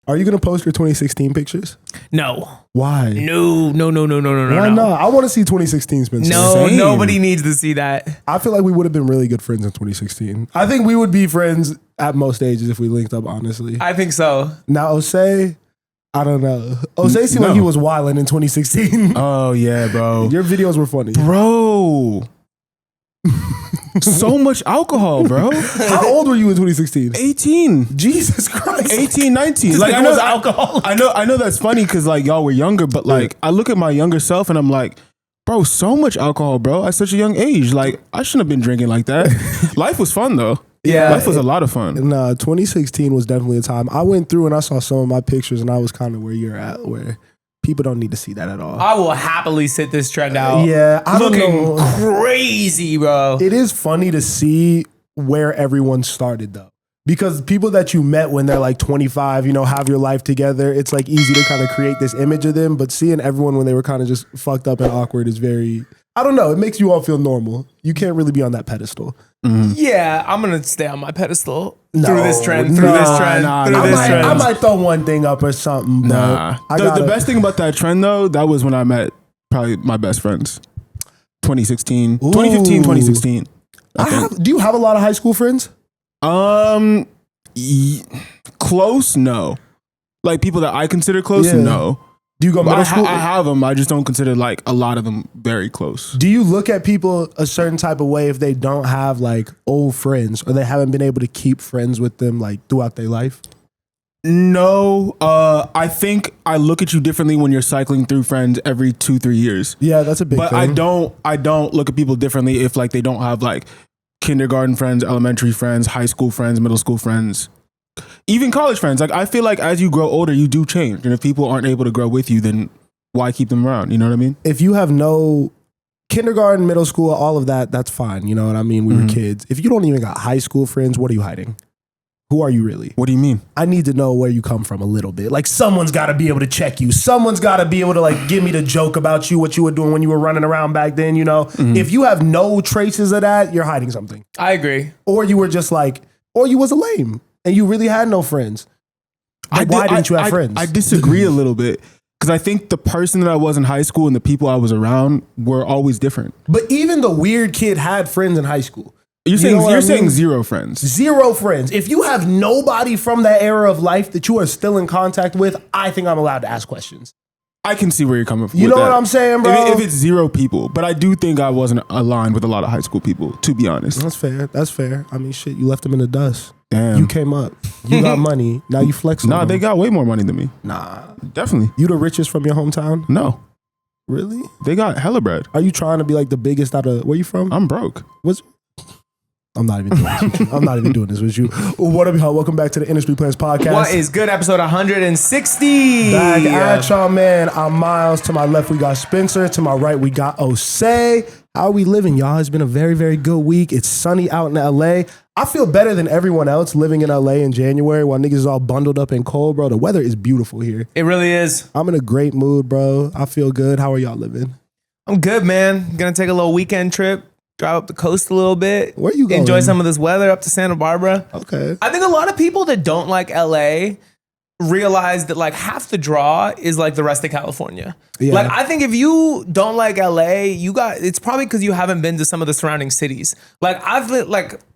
Are you going to post your 2016 pictures? No. Why? No. Why not? I want to see 2016, Spencer. No, nobody needs to see that. I feel like we would have been really good friends in 2016. I think we would be friends at most stages if we linked up, honestly. I think so. Now, Osei, I don't know. Osei seemed like he was wilding in 2016. Oh, yeah, bro. Your videos were funny. Bro. So much alcohol, bro. How old were you in 2016? 18. Jesus Christ. 18, 19. Like, I know alcohol. I know that's funny because like y'all were younger, but like I look at my younger self and I'm like, bro, so much alcohol, bro, at such a young age. Like I shouldn't have been drinking like that. Life was fun though. Yeah. Life was a lot of fun. 2016 was definitely a time. I went through and I saw some of my pictures and I was kind of where you're at, where people don't need to see that at all. I will happily sit this trend out. Yeah, I don't Looking know. crazy, bro. It is funny to see where everyone started though. Because people that you met when they're like 25, you know, have your life together, it's like easy to kind of create this image of them. But seeing everyone when they were kind of just fucked up and awkward is very, I don't know, it makes you all feel normal. You can't really be on that pedestal. Mm-hmm. Yeah, I'm going to stay on my pedestal through this trend. I might throw one thing up or something. Nah. The best thing about that trend though, that was when I met probably my best friends. 2016, 2015, 2016. Do you have a lot of high school friends? Close, no. Like people that I consider close, no. Do you go middle school? I have them. I just don't consider like a lot of them very close. Do you look at people a certain type of way if they don't have like old friends or they haven't been able to keep friends with them like throughout their life? No, I think I look at you differently when you're cycling through friends every 2-3 years. Yeah, that's a big thing. But I don't look at people differently if like they don't have like kindergarten friends, elementary friends, high school friends, middle school friends, even college friends. Like I feel like as you grow older, you do change. And if people aren't able to grow with you, then why keep them around? You know what I mean? If you have no kindergarten, middle school, all of that, that's fine. You know what I mean? We were kids. If you don't even got high school friends, what are you hiding? Who are you really? What do you mean? I need to know where you come from a little bit. Like someone's got to be able to check you. Someone's got to be able to like give me the joke about you, what you were doing when you were running around back then, you know? If you have no traces of that, you're hiding something. I agree. Or you were just like, or you was a lame and you really had no friends. Why didn't you have friends? I disagree a little bit because I think the person that I was in high school and the people I was around were always different. But even the weird kid had friends in high school. You're saying zero friends. Zero friends. If you have nobody from that era of life that you are still in contact with, I think I'm allowed to ask questions. I can see where you're coming from. You know what I'm saying, bro? If it's zero people, but I do think I wasn't aligned with a lot of high school people, to be honest. That's fair. That's fair. I mean, shit, you left them in the dust. Damn. You came up. You got money. Now you flex on Nah, them. they got way more money than me. Nah. Definitely. You the richest from your hometown? No. Really? They got hella bread. Are you trying to be like the biggest out of, where you from? I'm broke. I'm not even doing this with you. I'm not even doing this with you. What up, y'all? Welcome back to the Industry Plans Podcast. What is good? Episode 160. Back at y'all, man. I'm Miles. To my left, we got Spencer. To my right, we got Osei. How are we living, y'all? It's been a very, very good week. It's sunny out in LA. I feel better than everyone else living in LA in January while niggas is all bundled up and cold, bro. The weather is beautiful here. It really is. I'm in a great mood, bro. I feel good. How are y'all living? I'm good, man. Gonna take a little weekend trip. Drive up the coast a little bit. Where you going? Enjoy some of this weather up to Santa Barbara. Okay. I think a lot of people that don't like LA realize that like half the draw is like the rest of California. Yeah. Like I think if you don't like LA, it's probably because you haven't been to some of the surrounding cities. Like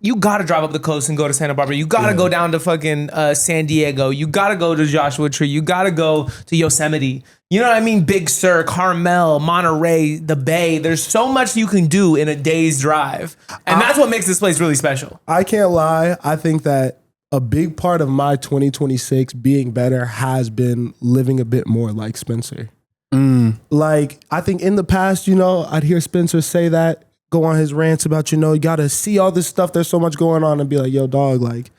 you gotta drive up the coast and go to Santa Barbara. You gotta go down to fucking San Diego. You gotta go to Joshua Tree. You gotta go to Yosemite. You know what I mean? Big Sur, Carmel, Monterey, the Bay. There's so much you can do in a day's drive. And that's what makes this place really special. I can't lie. I think that a big part of my 2026 being better has been living a bit more like Spencer. Like, I think in the past, you know, I'd hear Spencer say that, go on his rants about, you know, you got to see all this stuff. There's so much going on and be like, yo, dog, like,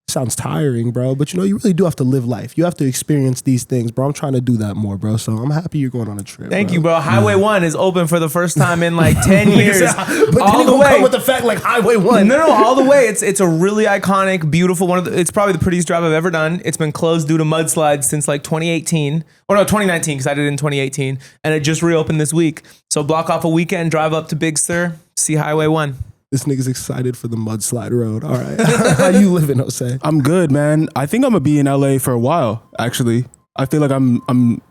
sounds tiring, bro. But, you know, you really do have to live life. You have to experience these things, bro. I'm trying to do that more, bro. So I'm happy you're going on a trip. Thank you, bro. Highway 1 is open for the first time in like 10 years. But all then the you way. come with the fact like Highway 1. No, all the way. It's a really iconic, beautiful it's probably the prettiest drive I've ever done. It's been closed due to mudslides since like 2018. Or no, 2019, because I did it in 2018. And it just reopened this week. So block off a weekend, drive up to Big Sur, see Highway 1. This nigga's excited for the mudslide road. All right. How you living, Jose? I'm good, man. I think I'm gonna be in LA for a while, actually. I feel like I'm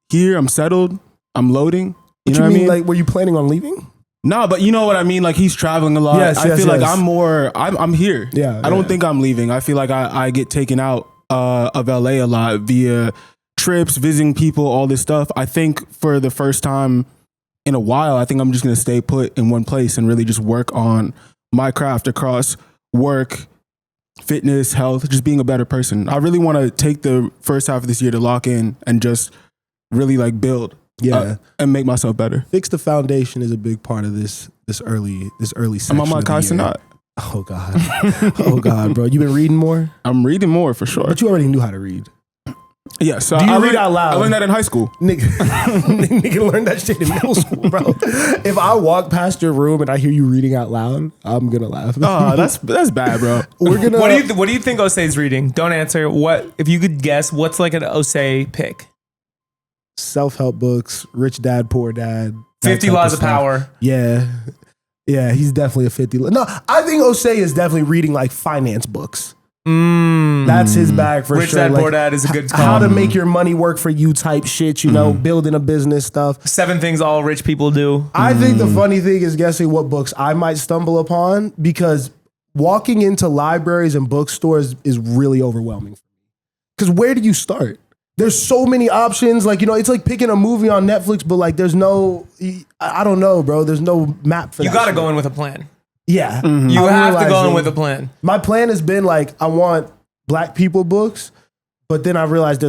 here, I'm settled, I'm loading. You know what I mean? Like, were you planning on leaving? No, but you know what I mean? Like, he's traveling a lot. Yes, I feel like yes. I'm here. Yeah, I don't think I'm leaving. I feel like I get taken out of LA a lot via trips, visiting people, all this stuff. I think for the first time in a while, I think I'm just going to stay put in one place and really just work on my craft across work, fitness, health, just being a better person. I really want to take the first half of this year to lock in and just really like build and make myself better. Fix the foundation is a big part of this early section. I'm on my Cenat. Oh God. Oh God, bro. You been reading more? I'm reading more for sure. But you already knew how to read. Yeah, so Do you read out loud? I learned that in high school. Nigga learned that shit in middle school, bro. If I walk past your room and I hear you reading out loud, I'm gonna laugh. Oh, that's bad, bro. We're gonna. What do you think Osei's reading? Don't answer. What if you could guess? What's like an Osei pick? Self-help books, Rich Dad, Poor Dad. 50 Laws of Power. Yeah. Yeah, he's definitely a 50. No, I think Osei is definitely reading like finance books. That's his bag for Rich sure. Dad, like, Poor Dad is a good call. How to make your money work for you type shit, you know, building a business stuff. 7 things all rich people do. I think the funny thing is guessing what books I might stumble upon because walking into libraries and bookstores is really overwhelming. Because where do you start? There's so many options. Like, you know, it's like picking a movie on Netflix, but like there's no, I don't know, bro. There's no map for that. You got to go in with a plan. Yeah. You have to go in with a plan. My plan has been like, I want Black people books, but then I realized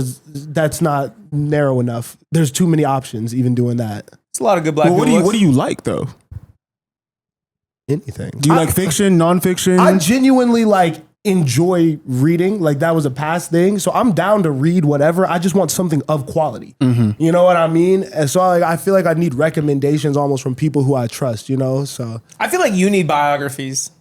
that's not narrow enough. There's too many options even doing that. It's a lot of good Black people books. What do you like though? Anything. Do you like fiction, nonfiction? I genuinely like enjoy reading. Like that was a past thing. So I'm down to read whatever. I just want something of quality. You know what I mean? And so I feel like I need recommendations almost from people who I trust, you know? So I feel like you need biographies.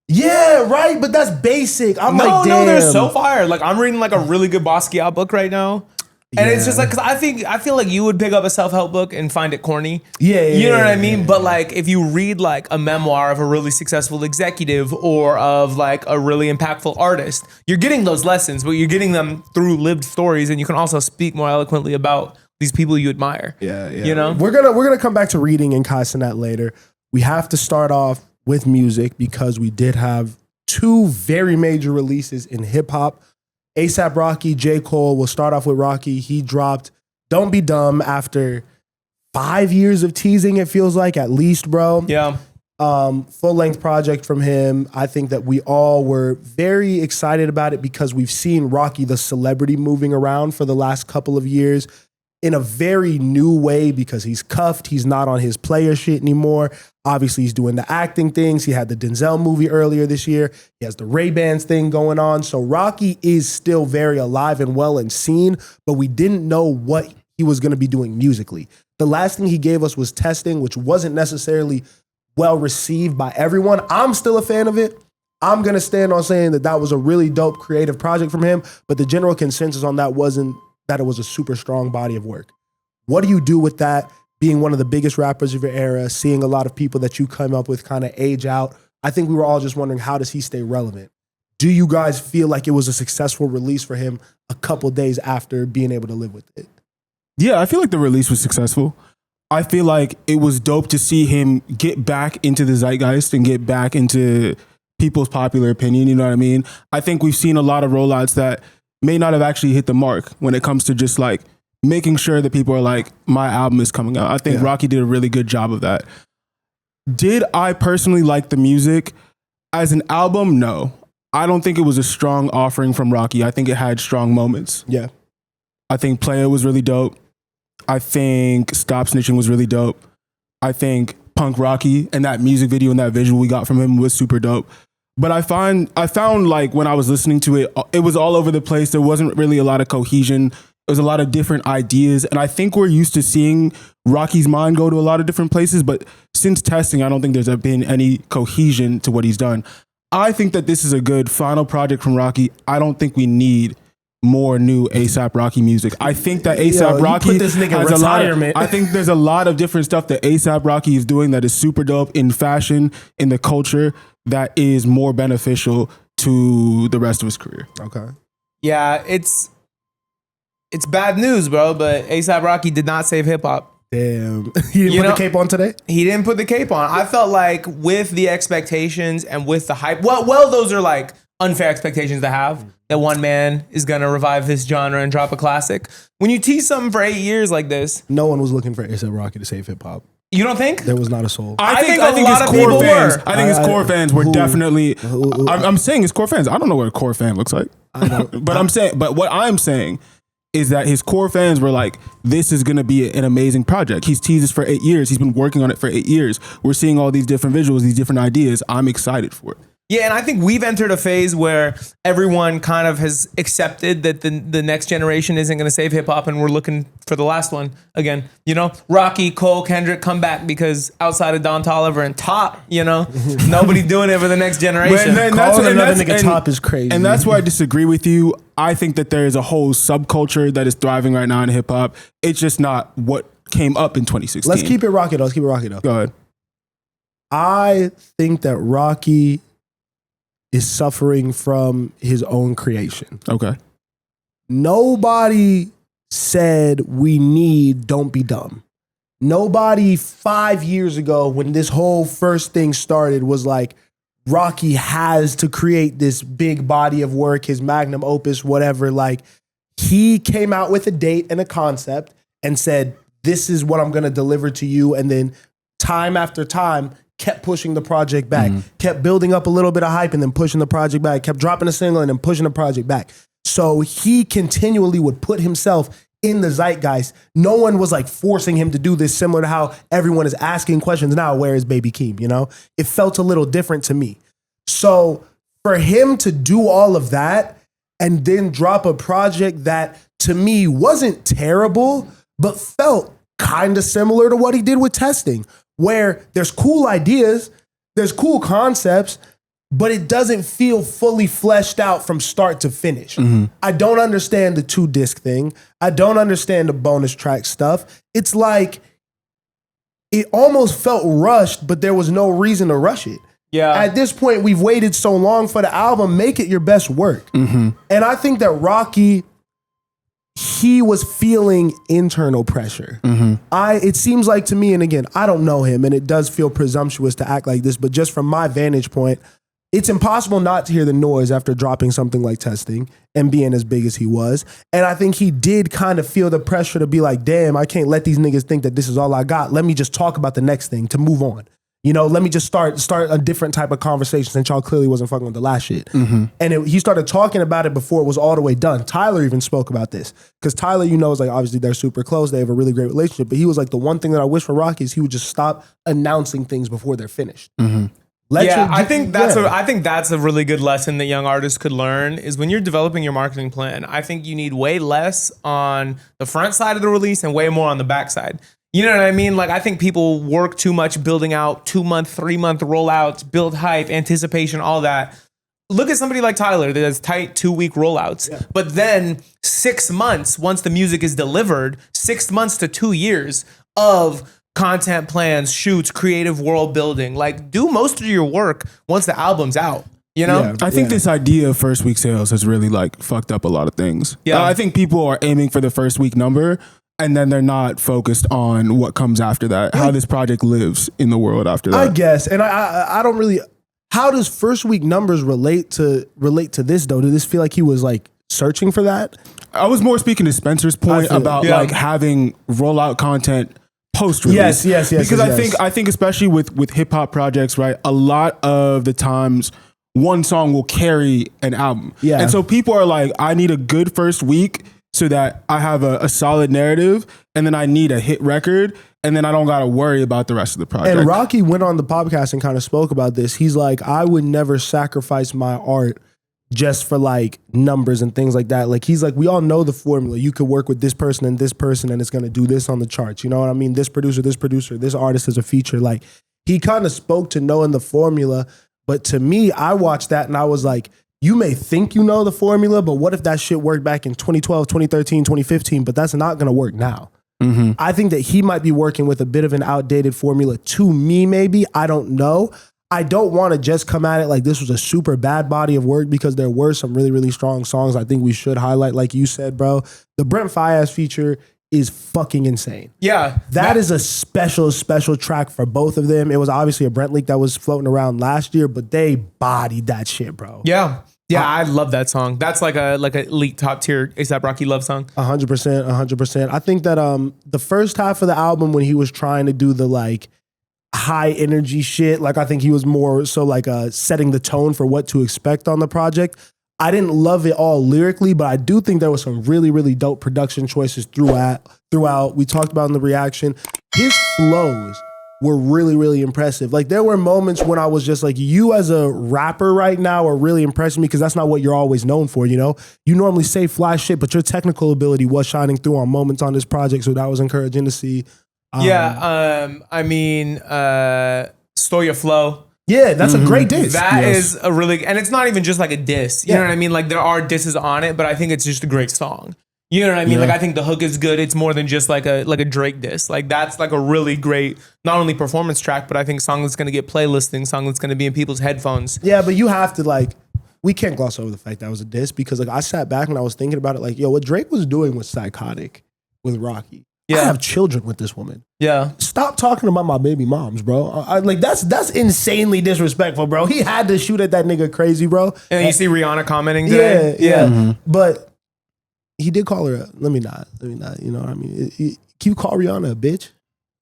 yeah, right. But that's basic. I'm like, damn. No, they're so fire. Like I'm reading like a really good Basquiat book right now. And it's just like, cause I feel like you would pick up a self-help book and find it corny. Yeah, you know what I mean? yeah. But like, if you read like a memoir of a really successful executive or of like a really impactful artist, you're getting those lessons, but you're getting them through lived stories, and you can also speak more eloquently about these people you admire. Yeah. You know? We're gonna come back to reading and Cenat later. We have to start off with music because we did have 2 very major releases in hip hop. A$AP Rocky, J. Cole. We'll start off with Rocky. He dropped Don't Be Dumb after 5 years of teasing, it feels like, at least, bro. Yeah. Full-length project from him. I think that we all were very excited about it because we've seen Rocky the celebrity moving around for the last couple of years in a very new way because he's cuffed. He's not on his player shit anymore. Obviously, he's doing the acting things. He had the Denzel movie earlier this year. He has the Ray-Bans thing going on. So Rocky is still very alive and well and seen, but we didn't know what he was going to be doing musically. The last thing he gave us was Testing, which wasn't necessarily well received by everyone. I'm still a fan of it. I'm going to stand on saying that that was a really dope creative project from him, but the general consensus on that wasn't that it was a super strong body of work. What do you do with that? Being one of the biggest rappers of your era, seeing a lot of people that you come up with kind of age out. I think we were all just wondering, how does he stay relevant? Do you guys feel like it was a successful release for him a couple days after being able to live with it? Yeah, I feel like the release was successful. I feel like it was dope to see him get back into the zeitgeist and get back into people's popular opinion, you know what I mean? I think we've seen a lot of rollouts that may not have actually hit the mark when it comes to just like making sure that people are like, my album is coming out. I think Rocky did a really good job of that. Did I personally like the music? As an album, no. I don't think it was a strong offering from Rocky. I think it had strong moments. Yeah. I think Playa was really dope. I think Stop Snitching was really dope. I think Punk Rocky and that music video and that visual we got from him was super dope. But I found like when I was listening to it, it was all over the place. There wasn't really a lot of cohesion. There was a lot of different ideas. And I think we're used to seeing Rocky's mind go to a lot of different places. But since Testing, I don't think there's been any cohesion to what he's done. I think that this is a good final project from Rocky. I don't think we need more new ASAP Rocky music. I think that ASAP Rocky put this nigga has retirement. I think there's a lot of different stuff that ASAP Rocky is doing that is super dope in fashion, in the culture, that is more beneficial to the rest of his career. Okay. Yeah, it's bad news, bro, but ASAP Rocky did not save hip hop. Damn. He didn't put the cape on today? He didn't put the cape on. I felt like with the expectations and with the hype, well, those are like unfair expectations to have, that one man is going to revive this genre and drop a classic. When you tease something for 8 years like this. No one was looking for A$AP Rocky to save hip hop. You don't think? There was not a soul. I think a lot his of core people fans. were. I think his core fans were definitely. I'm saying his core fans. I don't know what a core fan looks like. But what I'm saying is that his core fans were like, this is going to be an amazing project. He's teased this for 8 years. He's been working on it for 8 years. We're seeing all these different visuals, these different ideas. I'm excited for it. Yeah, and I think we've entered a phase where everyone kind of has accepted that the next generation isn't going to save hip hop, and we're looking for the last one again. You know, Rocky, Cole, Kendrick come back, because outside of Don Toliver and Top, you know, nobody's doing it for the next generation. Calling another nigga Top is crazy. And that's where I disagree with you. I think that there is a whole subculture that is thriving right now in hip hop. It's just not what came up in 2016. Let's keep it Rocky though. Go ahead. I think that Rocky is suffering from his own creation. Okay. Nobody said we need Don't Be Dumb. Nobody 5 years ago, when this whole first thing started, was like, Rocky has to create this big body of work, his magnum opus, whatever. Like, he came out with a date and a concept and said, this is what I'm going to deliver to you. And then time after time, kept pushing the project back, kept building up a little bit of hype and then pushing the project back, kept dropping a single and then pushing the project back. So he continually would put himself in the zeitgeist. No one was like forcing him to do this, similar to how everyone is asking questions now, where is Baby Keem, you know? It felt a little different to me. So for him to do all of that and then drop a project that to me wasn't terrible, but felt kind of similar to what he did with Testing, where there's cool ideas, there's cool concepts, but it doesn't feel fully fleshed out from start to finish. I don't understand the 2-disc thing. I don't understand the bonus track stuff. It's like, it almost felt rushed, but there was no reason to rush it. Yeah. At this point, we've waited so long for the album, make it your best work. And I think that Rocky, he was feeling internal pressure. It seems like to me, and again, I don't know him, and it does feel presumptuous to act like this, but just from my vantage point, it's impossible not to hear the noise after dropping something like Testing and being as big as he was. And I think he did kind of feel the pressure to be like, damn, I can't let these niggas think that this is all I got. Let me just talk about the next thing to move on. You know, let me just start a different type of conversation, since y'all clearly wasn't fucking with the last shit. And he started talking about it before it was all the way done. Tyler even spoke about this, because Tyler, you know, is like, obviously they're super close. They have a really great relationship. But he was like, the one thing that I wish for Rocky is he would just stop announcing things before they're finished. I think that's a really good lesson that young artists could learn, is when you're developing your marketing plan, I think you need way less on the front side of the release and way more on the back side. You know what I mean? Like, I think people work too much building out 2-month, 3-month rollouts, build hype, anticipation, all that. Look at somebody like Tyler that has tight 2-week rollouts. Yeah. But then 6 months, once the music is delivered, 6 months to 2 years of content plans, shoots, creative world building. Like, do most of your work once the album's out. You know? Yeah, I think this idea of first week sales has really like fucked up a lot of things. Yeah. I think people are aiming for the first week number, and then they're not focused on what comes after that, how this project lives in the world after that. I guess. And I don't really, how does first week numbers relate to this though? Did this feel like he was like searching for that? I was more speaking to Spencer's point about like having rollout content post release. Yes. Because I think especially with hip hop projects, right? A lot of the times one song will carry an album. Yeah. And so people are like, I need a good first week so that I have a solid narrative, and then I need a hit record, and then I don't got to worry about the rest of the project. And Rocky went on the podcast and kind of spoke about this. He's like, I would never sacrifice my art just for like numbers and things like that. Like, he's like, we all know the formula. You could work with this person, and it's going to do this on the charts. You know what I mean? This producer, this artist is a feature. Like, he kind of spoke to knowing the formula. But to me, I watched that and I was like, you may think you know the formula, but what if that shit worked back in 2012, 2013, 2015, but that's not going to work now. I think that he might be working with a bit of an outdated formula to me, maybe. I don't know. I don't want to just come at it like this was a super bad body of work because there were some really, really strong songs I think we should highlight. Like you said, bro, the Brent Faiyaz feature is fucking insane. Yeah. That is a special track for both of them. It was obviously a Brent leak that was floating around last year, but they bodied that shit, bro. Yeah. Yeah, I love that song. That's like a elite top tier A$AP Rocky love song. 100%. I think that the first half of the album when he was trying to do the like high energy shit, like I think he was more so like setting the tone for what to expect on the project. I didn't love it all lyrically, but I do think there was some really, really dope production choices throughout. We talked about in the reaction. His flows were really, really impressive. Like there were moments when I was just like, you as a rapper right now are really impressing me because that's not what you're always known for, you know? You normally say fly shit, but your technical ability was shining through on moments on this project, so that was encouraging to see. I mean, Store Your Flow. Yeah, that's a great diss. That is a really, and it's not even just like a diss. You know what I mean? Like there are disses on it, but I think it's just a great song. You know what I mean? Like I think the hook is good. It's more than just like a Drake diss. Like that's like a really great, not only performance track, but I think song that's gonna get playlisting, song that's gonna be in people's headphones. Yeah, but you have to like, we can't gloss over the fact that was a diss because like I sat back and I was thinking about it like, yo, what Drake was doing was psychotic with Rocky. I have children with this woman. Yeah. Stop talking about my baby moms, bro. Like that's insanely disrespectful, bro. He had to shoot at that nigga crazy, bro. And you see Rihanna commenting today? Yeah. But he did call her. Let me not. You know what I mean? Can you call Rihanna a bitch?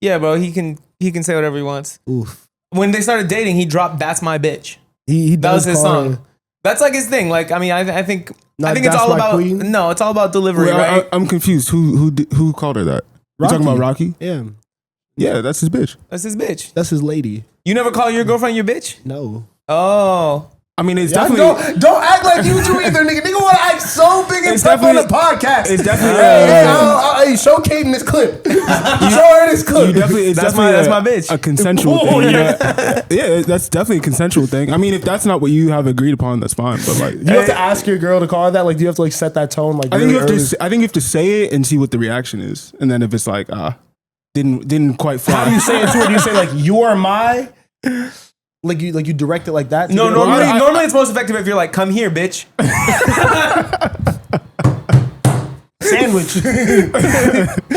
Yeah, bro. He can say whatever he wants. Oof. When they started dating, he dropped "That's My Bitch." He that was his song. Her. That's like his thing. Like I mean, I think Not it's all about queen? no. It's all about delivery, right? I'm confused. Who called her that? You talking about Rocky? Yeah. Yeah, that's his bitch. That's his bitch. That's his lady. You never call your girlfriend your bitch? No. Oh. I mean, it's definitely... Don't act like you do either, nigga. Nigga want to act so big and tough on the podcast. It's definitely... Hey, show Kaden this clip. Show her this clip. That's my bitch. A consensual thing. Yeah, that's definitely a consensual thing. I mean, if that's not what you have agreed upon, that's fine. But like, you have to ask your girl to call her that. Like, do you have to like set that tone? Like, I think you have to say it and see what the reaction is, and then if it's like, didn't quite fly. How do you say it to her? Do you say like, you are my... Like you direct it like that? No, normally it's most effective if you're like, come here, bitch. Sandwich.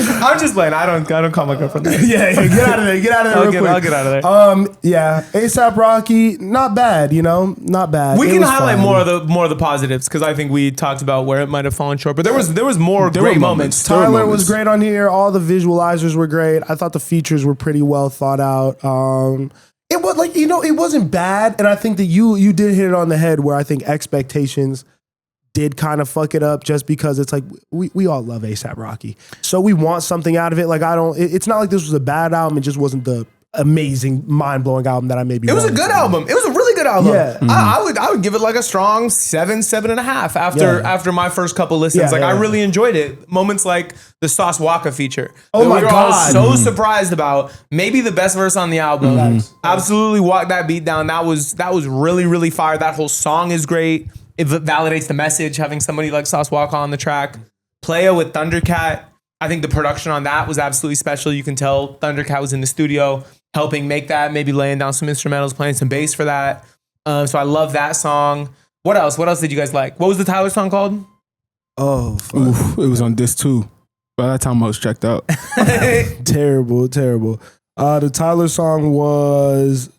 I'm just playing. I don't call my girlfriend that. Yeah, get out of there. Get out of there. I'll get out of there. Yeah, A$AP Rocky, not bad. You know, not bad. We can highlight more of the positives because I think we talked about where it might have fallen short, but there was more great moments. Tyler was great on here. All the visualizers were great. I thought the features were pretty well thought out. It was like, you know, it wasn't bad. And I think that you did hit it on the head where I think expectations did kind of fuck it up just because it's like, we all love A$AP Rocky. So we want something out of it. Like, it's not like this was a bad album. It just wasn't the amazing, mind-blowing album that I maybe It was a good album. It was a really good album. Yeah. I would give it like a strong 7.5 after my first couple listens. I really enjoyed it. Moments like the Sauce Walka feature. Oh my God. I was so surprised about. Maybe the best verse on the album. Absolutely walk that beat down. That was really, really fire. That whole song is great. It validates the message, having somebody like Sauce Walka on the track. Playa with Thundercat. I think the production on that was absolutely special. You can tell Thundercat was in the studio helping make that, maybe laying down some instrumentals, playing some bass for that. So I love that song. What else? What else did you guys like? What was the Tyler song called? Oh, fuck. Oof, it was on disc 2. By that time I was checked out. Terrible. The Tyler song was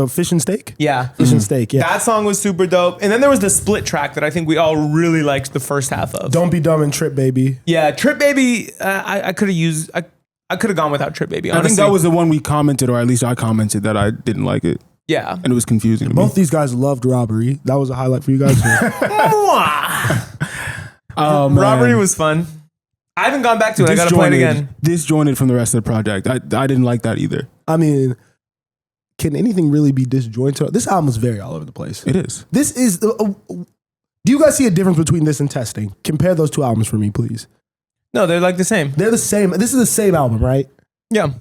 Fish and Steak? Yeah. Fish and Steak, yeah. That song was super dope. And then there was the split track that I think we all really liked the first half of. Don't Be Dumb and Trip Baby. Yeah, Trip Baby, I could have used... I could have gone without Trip Baby, honestly. I think that was the one we commented, or at least I commented that I didn't like it. Yeah. And it was confusing to me. Both these guys loved Robbery. That was a highlight for you guys too. Oh, man. Robbery was fun. I haven't gone back to it. I gotta play it again. Disjointed from the rest of the project. I didn't like that either. I mean, can anything really be disjointed? This album is very all over the place. It is. This is... do you guys see a difference between this and Testing? Compare those two albums for me, please. No, they're like the same. They're the same. This is the same album, right? Yeah.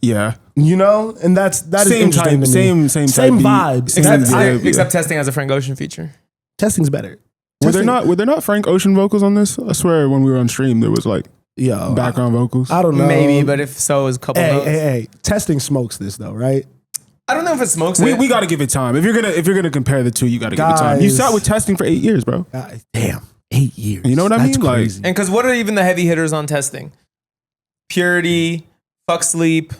Yeah. You know, and that is Same interesting type, to me. same Same type vibes. beat, Except same vibe, Except testing has a Frank Ocean feature. Testing's better. Were there not Frank Ocean vocals on this? I swear when we were on stream there was like background vocals. I don't know. Maybe, but if so, it was a couple notes. Hey. Testing smokes this though, right? I don't know if it smokes We, it. we got to give it time. If you're gonna compare the two, you got to give it time. You Guys. sat with testing for 8 years, bro. Damn, 8 years. You know what I That's mean? Like- crazy. And because what are even the heavy hitters on testing? Purity, Fuck Sleep,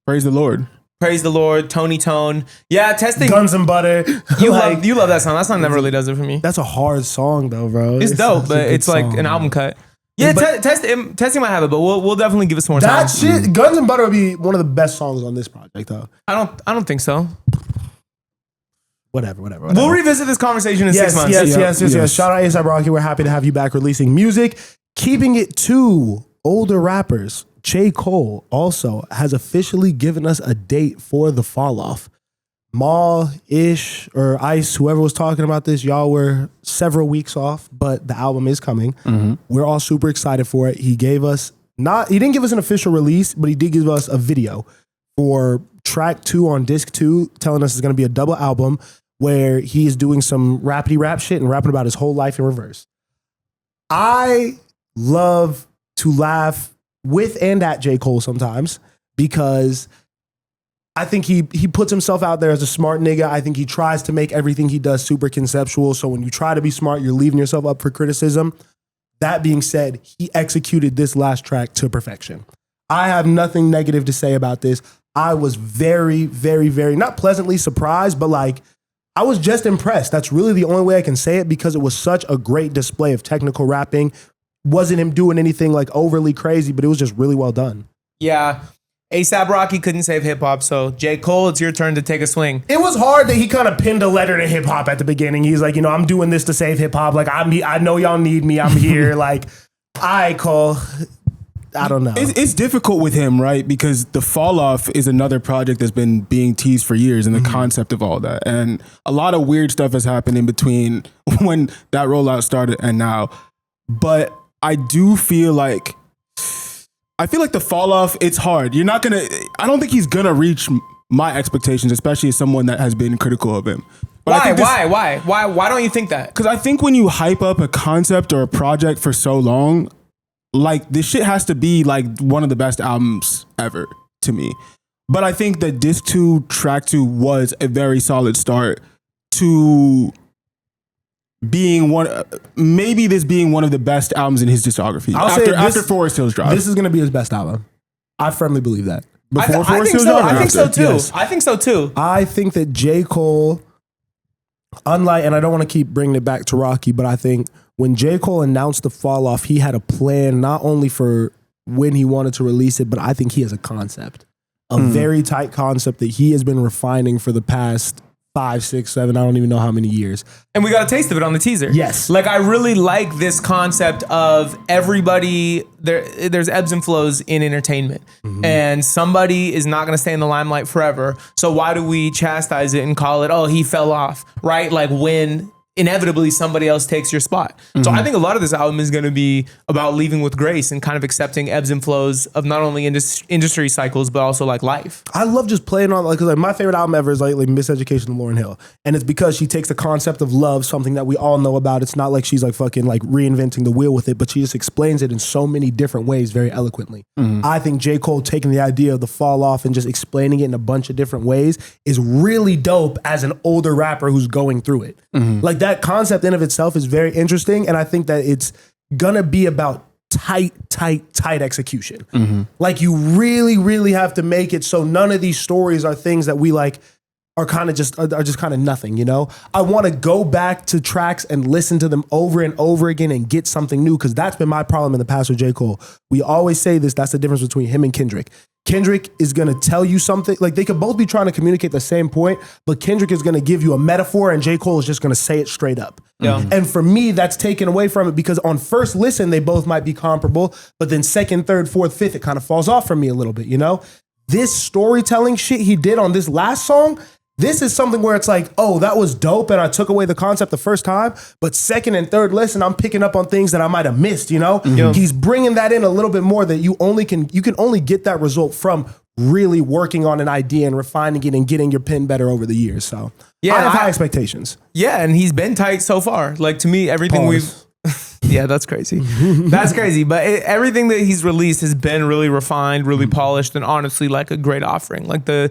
Praise the Lord. Praise the Lord, Tony Tone. Yeah, testing. Guns and Butter. You Like, love that song. That song never really does it for me. that's a hard song though, bro. It's dope, such a but good it's like song, an bro. album cut. Yeah, But- testing might have it, but we'll definitely give it some more time. That shit, Guns and Butter would be one of the best songs on this project though. I don't think so. Whatever. We'll revisit this conversation in 6 months. Yes. Shout out A$AP Rocky. We're happy to have you back releasing music. Keeping it to older rappers, J. Cole also has officially given us a date for the fall off. Maul, Ish, or Ice, whoever was talking about this, y'all were several weeks off, but the album is coming. We're all super excited for it. He didn't give us an official release, but he did give us a video for track 2 on disc 2, telling us it's going to be a double album where he is doing some rappity rap shit and rapping about his whole life in reverse. I love to laugh with and at J. Cole sometimes because I think he puts himself out there as a smart nigga. I think he tries to make everything he does super conceptual. So when you try to be smart, you're leaving yourself up for criticism. That being said, he executed this last track to perfection. I have nothing negative to say about this. I was very, very, very, not pleasantly surprised, but like, I was just impressed. That's really the only way I can say it because it was such a great display of technical rapping. Wasn't him doing anything like overly crazy, but it was just really well done. Yeah. A$AP Rocky couldn't save hip hop, so J. Cole, it's your turn to take a swing. It was hard that he kind of pinned a letter to hip hop at the beginning. He's like, I'm doing this to save hip hop. Like, I know y'all need me. I'm here. Like, all right, Cole. I don't know. It's difficult with him, right? Because the fall off is another project that's been being teased for years, and the concept of all that, and a lot of weird stuff has happened in between when that rollout started and now. But I do feel like the fall off, it's hard. I don't think he's gonna reach my expectations, especially as someone that has been critical of him. But Why don't you think that? Because I think when you hype up a concept or a project for so long, like this shit has to be like one of the best albums ever to me. But I think that disc 2, track 2 was a very solid start to being maybe this being one of the best albums in his discography. After Forest Hills Drive. This is going to be his best album. I firmly believe that. Before I Forest think Hills so. Drive? I think so too. Yes. I think so too. I think that J. Cole, unlike, and I don't want to keep bringing it back to Rocky, but I think when J. Cole announced the fall off, he had a plan not only for when he wanted to release it, but I think he has a concept, a very tight concept that he has been refining for the past 5, 6, 7, I don't even know how many years. And we got a taste of it on the teaser. Yes. Like, I really like this concept of everybody, there's ebbs and flows in entertainment. And somebody is not going to stay in the limelight forever. So why do we chastise it and call it, oh, he fell off, right? Like when inevitably somebody else takes your spot. So I think a lot of this album is going to be about leaving with grace and kind of accepting ebbs and flows of not only industry cycles, but also like life. I love just playing on, because like my favorite album ever is like Miseducation of Lauryn Hill. And it's because she takes the concept of love, something that we all know about. It's not like she's like fucking like reinventing the wheel with it, but she just explains it in so many different ways very eloquently. I think J. Cole taking the idea of the fall off and just explaining it in a bunch of different ways is really dope as an older rapper who's going through it. Like that concept in of itself is very interesting. And I think that it's gonna be about tight execution. Like you really, really have to make it so none of these stories are things that we like are just kind of nothing, you know? I want to go back to tracks and listen to them over and over again and get something new, because that's been my problem in the past with J. Cole. We always say this, that's the difference between him and Kendrick. Kendrick is going to tell you something, like they could both be trying to communicate the same point, but Kendrick is going to give you a metaphor and J. Cole is just going to say it straight up. Yeah. And for me, that's taken away from it, because on first listen, they both might be comparable, but then second, third, fourth, fifth, it kind of falls off from me a little bit, you know? This storytelling shit he did on this last song, this is something where it's like, oh, that was dope, and I took away the concept the first time, but second and third listen, I'm picking up on things that I might have missed, you know? He's bringing that in a little bit more that you can only get that result from really working on an idea and refining it and getting your pen better over the years. So Yeah, I have high expectations. Yeah, and he's been tight so far. Like to me, everything Pause. yeah, that's crazy. That's crazy. But everything that he's released has been really refined, really polished, and honestly, like a great offering. Like the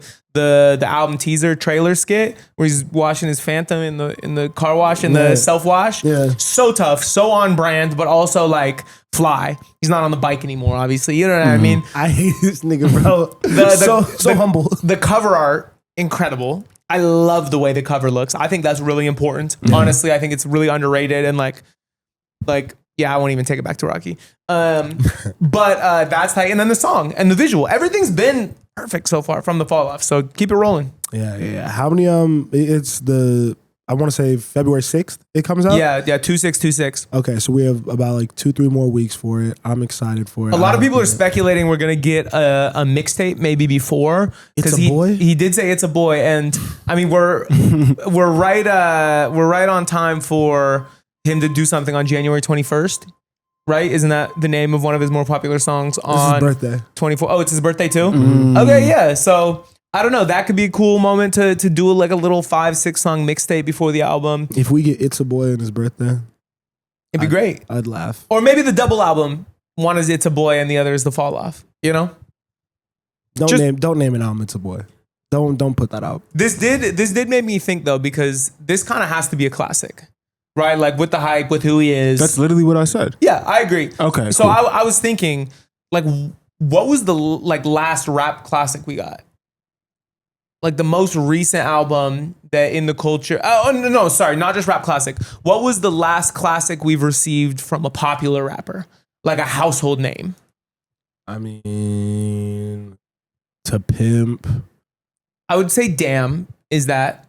album teaser trailer skit where he's washing his Phantom in the car wash and the self wash. Yeah. So tough, so on brand, but also like fly. He's not on the bike anymore, obviously. You know what I mean? I hate this nigga, bro. So humble. The cover art, incredible. I love the way the cover looks. I think that's really important. Honestly, I think it's really underrated and like yeah, I won't even take it back to Rocky. But that's tight. And then the song and the visual, everything's been perfect so far from the fall off. So keep it rolling. Yeah. How many? It's I want to say February 6th. It comes out. Yeah. 2626. Okay, so we have about like 2-3 more weeks for it. I'm excited for it. A lot of people are speculating we're gonna get a mixtape maybe before. It's a boy? He did say it's a boy, and I mean we're right on time for him to do something on January 21st. Right? Isn't that the name of one of his more popular songs on his birthday? 24. Oh, it's his birthday too? Okay, yeah. So I don't know. That could be a cool moment to do like a little 5-6 song mixtape before the album. If we get It's a Boy on his birthday, It'd be great. I'd laugh. Or maybe the double album. One is It's a Boy and the other is The Fall Off. You know? Don't name an album It's a Boy. Don't put that out. This did make me think though, because this kind of has to be a classic. Right? Like with the hype, with who he is. That's literally what I said. Yeah, I agree. Okay. So cool. I was thinking, like, what was the like last rap classic we got? Like the most recent album that in the culture. Oh no, sorry, not just rap classic. What was the last classic we've received from a popular rapper, like a household name? I mean, To Pimp. I would say Damn is that.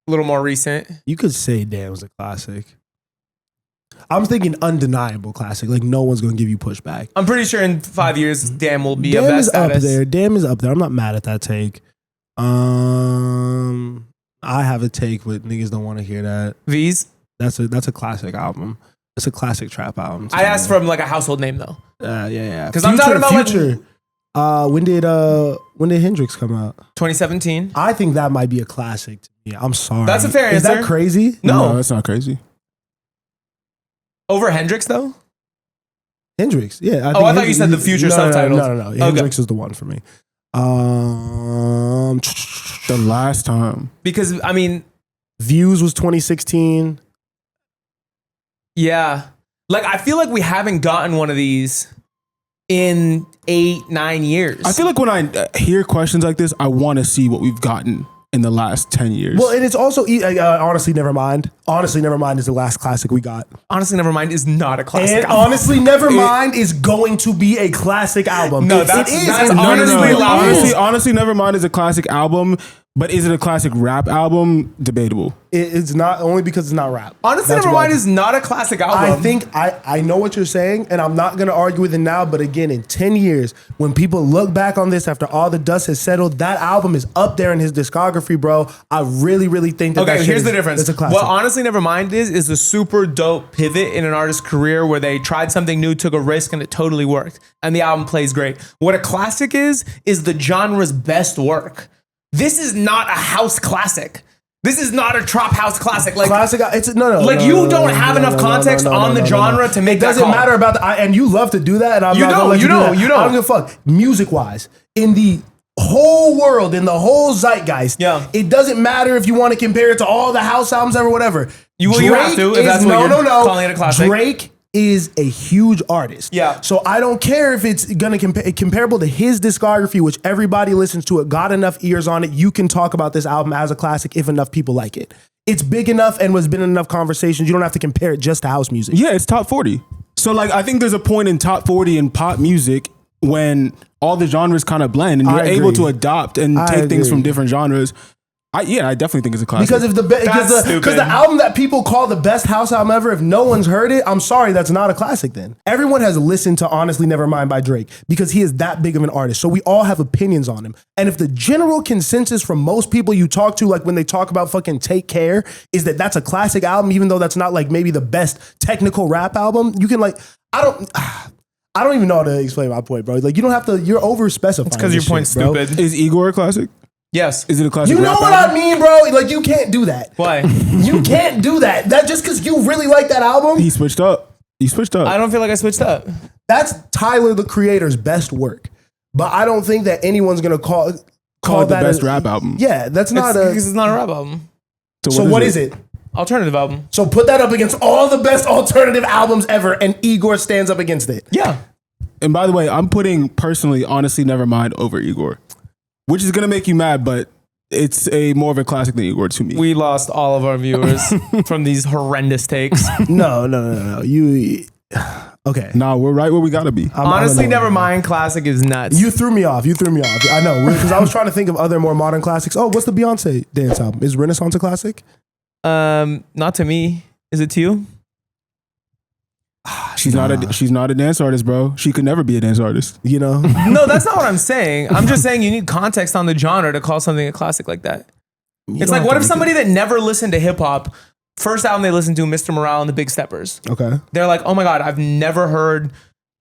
A little more recent. You could say Damn was a classic. I'm thinking undeniable classic. Like no one's gonna give you pushback. I'm pretty sure in 5 years, Damn will be Damn of that is status. up there. Damn is up there. I'm not mad at that take. I have a take, but niggas don't want to hear that. V's. That's a classic album. It's a classic trap album. I asked from like a household name though. Yeah. Because I'm talking about Future. When did Hendrix come out? 2017. I think that might be a classic to me. I'm sorry. That's a fair answer. Is that crazy? No, that's not crazy. Over Hendrix though. Hendrix, yeah. I thought you said the Future subtitles. No. Hendrix is the one for me. The last time. Because I mean, Views was 2016. Yeah. Like I feel like we haven't gotten one of these in 8-9 years. I feel like when I hear questions like this, I want to see what we've gotten in the last 10 years. Well, and it's also Honestly Nevermind. Honestly Nevermind is the last classic we got. Honestly Nevermind is not a classic And album. Honestly Nevermind is going to be a classic album. No, it is. that's And honestly laughable. Honestly, Nevermind is a classic album, but is it a classic rap album? Debatable. It's not, only because it's not rap. Honestly That's Nevermind why. is not a classic album. I think I know what you're saying, and I'm not going to argue with it now, but again, in 10 years, when people look back on this after all the dust has settled, that album is up there in his discography, bro. I really, really think that Okay, that here's shit the difference. It's a classic. What Honestly Nevermind is a super dope pivot in an artist's career where they tried something new, took a risk, and it totally worked. And the album plays great. What a classic is the genre's best work. This is not a house classic. This is not a trap house classic. Like classic, it's no. Like you don't have enough context on the genre to make that It doesn't call. matter about and you love to do that, and I'm You not don't, gonna let you you do don't, that. you don't. I don't give a fuck. Music wise, in the whole world, in the whole zeitgeist, Yeah. it doesn't matter if you want to compare it to all the house albums ever, whatever. You have to, if that's what you're calling it a classic. Drake is a huge artist. Yeah. So I don't care if it's gonna comparable to his discography, which everybody listens to it, got enough ears on it. You can talk about this album as a classic if enough people like it. It's big enough and was been enough conversations. You don't have to compare it just to house music. Yeah, it's top 40. So like I think there's a point in top 40 in pop music when all the genres kind of blend and you're able to adopt and take things from different genres. I definitely think it's a classic. Because the album that people call the best house album ever, if no one's heard it, I'm sorry, that's not a classic then. Everyone has listened to Honestly Nevermind by Drake because he is that big of an artist. So we all have opinions on him. And if the general consensus from most people you talk to, like when they talk about fucking Take Care, is that that's a classic album, even though that's not like maybe the best technical rap album, you can like, I I don't even know how to explain my point, bro. Like, you don't have to. You're over specifying. It's because your point's stupid. Is Igor a classic? Yes. Is it a classic? You know what I mean, bro? Like, you can't do that. Why? You can't do that. That just because you really like that album. He switched up. I don't feel like I switched up. That's Tyler, the Creator's best work. But I don't think that anyone's gonna call it that the best rap album. Yeah, that's not because it's not a rap album. So what is it? Alternative album. So put that up against all the best alternative albums ever, and Igor stands up against it. Yeah. And by the way, I'm putting personally, honestly, Nevermind over Igor, which is gonna make you mad, but it's a more of a classic than Igor to me. We lost all of our viewers from these horrendous takes. No. You okay? Nah, we're right where we gotta be. Honestly, Nevermind classic is nuts. You threw me off. I know, because I was trying to think of other more modern classics. Oh, what's the Beyonce dance album? Is Renaissance a classic? Not to me. Is it to you? She's not a dance artist, bro. She could never be a dance artist. You know? No, that's not what I'm saying. I'm just saying you need context on the genre to call something a classic like that. It's like, what if somebody that never listened to hip hop, first album they listened to, Mr. Morale and the Big Steppers. Okay. They're like, oh my God, I've never heard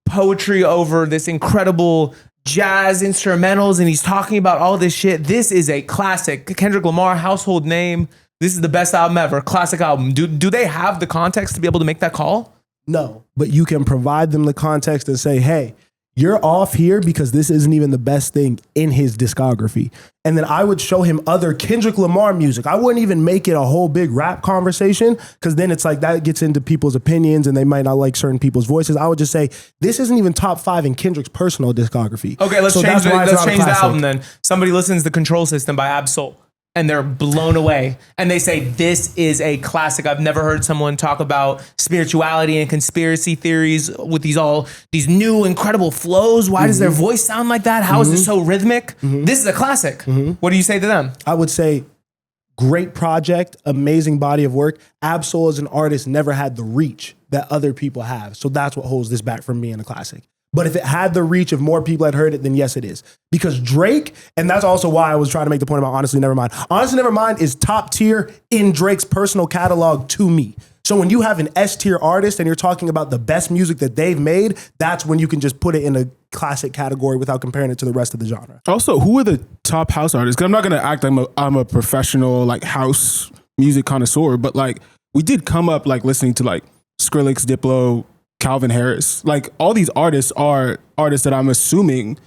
poetry over this incredible jazz instrumentals, and he's talking about all this shit. This is a classic. Kendrick Lamar, household name. This is the best album ever. Classic album. Do they have the context to be able to make that call? No, but you can provide them the context and say, hey, you're off here because this isn't even the best thing in his discography. And then I would show him other Kendrick Lamar music. I wouldn't even make it a whole big rap conversation, because then it's like that gets into people's opinions and they might not like certain people's voices. I would just say, this isn't even top 5 in Kendrick's personal discography. Okay, let's change the album then. Somebody listens to Control System by Ab-Soul, and they're blown away. And they say, this is a classic. I've never heard someone talk about spirituality and conspiracy theories with these new incredible flows. Why does their voice sound like that? How is it so rhythmic? This is a classic. What do you say to them? I would say, great project, amazing body of work. Ab-Soul as an artist never had the reach that other people have. So that's what holds this back from being a classic. But if it had the reach, if more people had heard it, then yes, it is. Because Drake, and that's also why I was trying to make the point about Honestly Nevermind. Honestly Nevermind is top tier in Drake's personal catalog to me. So when you have an S tier artist and you're talking about the best music that they've made, that's when you can just put it in a classic category without comparing it to the rest of the genre. Also, who are the top house artists? Because I'm not going to act like I'm a professional like house music connoisseur, but like we did come up like listening to like Skrillex, Diplo, Calvin Harris. Like all these artists are artists that I'm assuming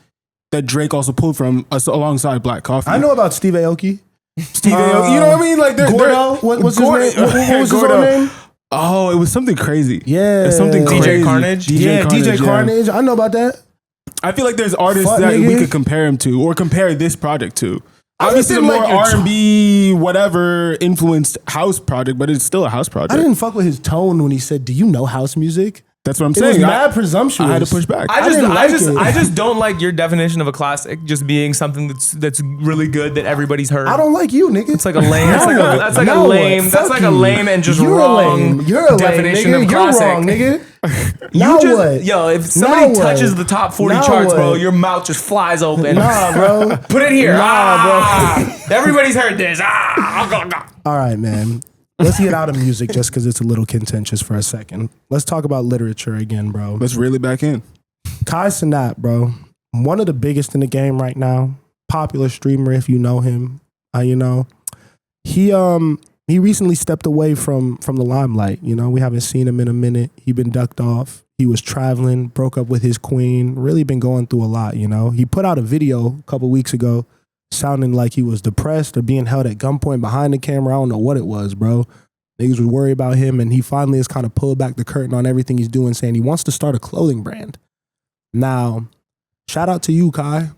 that Drake also pulled from alongside Black Coffee. I know about Steve Aoki. Steve Aoki, you know what I mean? Like Gordo, what's his name? What was his own name? Oh, it was something crazy. Yeah. It was something crazy. DJ Carnage? DJ Carnage. I know about that. I feel like there's artists that we could compare him to or compare this project to. Obviously, a more R&B, whatever influenced house project, but it's still a house project. I didn't fuck with his tone when he said, "Do you know house music?" That's what I'm It saying. was mad presumptuous. I had to push back. I just don't like your definition of a classic just being something that's really good that everybody's heard. I don't like you, nigga. It's like a lame. That's like a lame and just wrong definition of classic. You're wrong, nigga. What? Yo, if somebody touches the top 40 charts, bro, your mouth just flies open. Nah, bro. Put it here. Bro. Everybody's heard this. All right, man. Let's get out of music just because it's a little contentious for a second. Let's talk about literature again, bro. Let's reel it back in. Cenat, bro. One of the biggest in the game right now. Popular streamer, if you know him. He recently stepped away from the limelight. You know, we haven't seen him in a minute. He been ducked off. He was traveling, broke up with his queen. Really been going through a lot, you know. He put out a video a couple weeks ago sounding like he was depressed or being held at gunpoint behind the camera. I don't know what it was, bro. Niggas was worried about him, and he finally has kind of pulled back the curtain on everything he's doing, saying he wants to start a clothing brand. Now, shout out to you, Kai.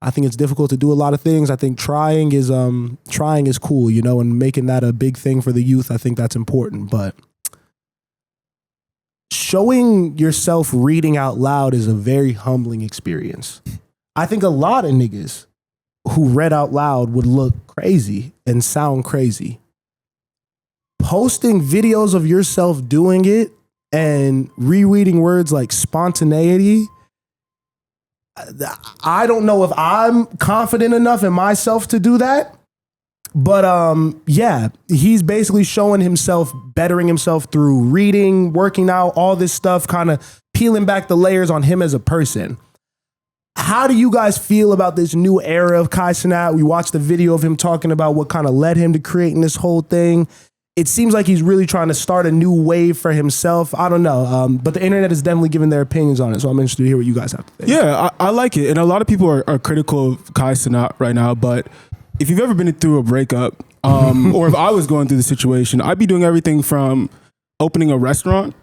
I think it's difficult to do a lot of things. I think trying is cool, you know, and making that a big thing for the youth, I think that's important. But showing yourself reading out loud is a very humbling experience. I think a lot of niggas who read out loud would look crazy and sound crazy. Posting videos of yourself doing it and rereading words like spontaneity, I don't know if I'm confident enough in myself to do that. But yeah, he's basically showing himself, bettering himself through reading, working out, all this stuff, kind of peeling back the layers on him as a person. How do you guys feel about this new era of Kai Cenat? We watched the video of him talking about what kind of led him to creating this whole thing. It seems like he's really trying to start a new wave for himself. I don't know, but the internet is definitely giving their opinions on it, so I'm interested to hear what you guys have to think. Yeah, I like it. And a lot of people are critical of Kai Cenat right now, but if you've ever been through a breakup, or if I was going through the situation, I'd be doing everything from opening a restaurant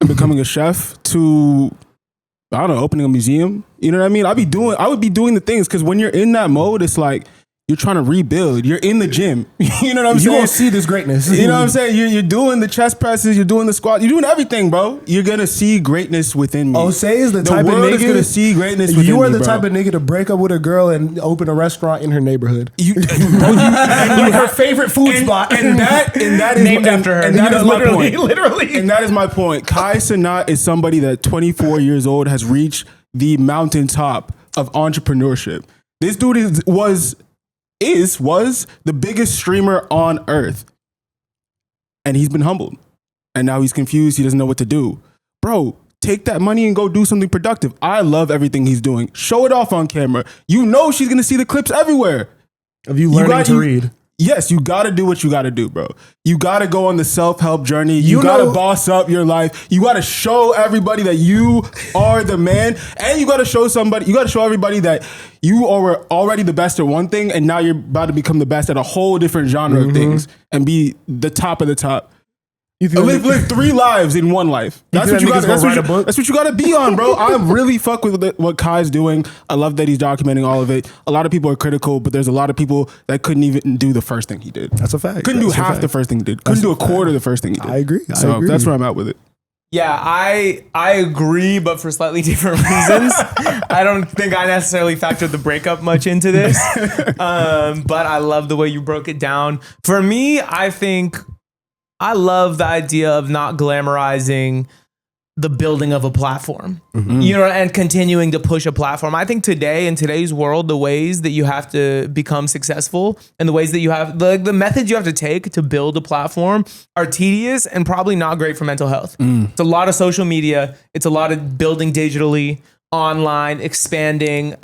and becoming a chef to, I don't know, opening a museum. You know what I mean? I would be doing the things, because when you're in that mode, it's like you're trying to rebuild. You're in the gym. You know what I'm saying? You won't see this greatness. You know what I'm saying? You're doing the chest presses. You're doing the squat. You're doing everything, bro. You're gonna see greatness within me. Osei is the type of world is nigga gonna see greatness within me, You are the bro. type of nigga to break up with a girl and open a restaurant in her neighborhood. Her favorite food spot. And that is Named after her. And that is my point. Literally. And that is my point. Kai Cenat is somebody that 24 years old has reached the mountaintop of entrepreneurship. This dude was the biggest streamer on earth. And he's been humbled. And now he's confused. He doesn't know what to do. Bro, take that money and go do something productive. I love everything he's doing. Show it off on camera. You know she's going to see the clips everywhere. Of you learning to read. Yes, you got to do what you got to do, bro. You got to go on the self-help journey. You got to boss up your life. You got to show everybody that you are the man. And you got to show everybody that you are already the best at one thing, and now you're about to become the best at a whole different genre of things and be the top of the top. Live 3 lives in 1 life. That's what you got. That's what you got to be on, bro. I really fuck with what Kai's doing. I love that he's documenting all of it. A lot of people are critical, but there's a lot of people that couldn't even do the first thing he did. That's a fact. Couldn't do half the first thing he did. Couldn't do a quarter of the first thing he did. I agree. So that's where I'm at with it. Yeah, I agree, but for slightly different reasons. I don't think I necessarily factored the breakup much into this, but I love the way you broke it down. For me, I think I love the idea of not glamorizing the building of a platform, you know, and continuing to push a platform. I think today, in today's world, the ways that you have to become successful and the ways that you have, the methods you have to take to build a platform are tedious and probably not great for mental health. It's a lot of social media. It's a lot of building digitally, online, expanding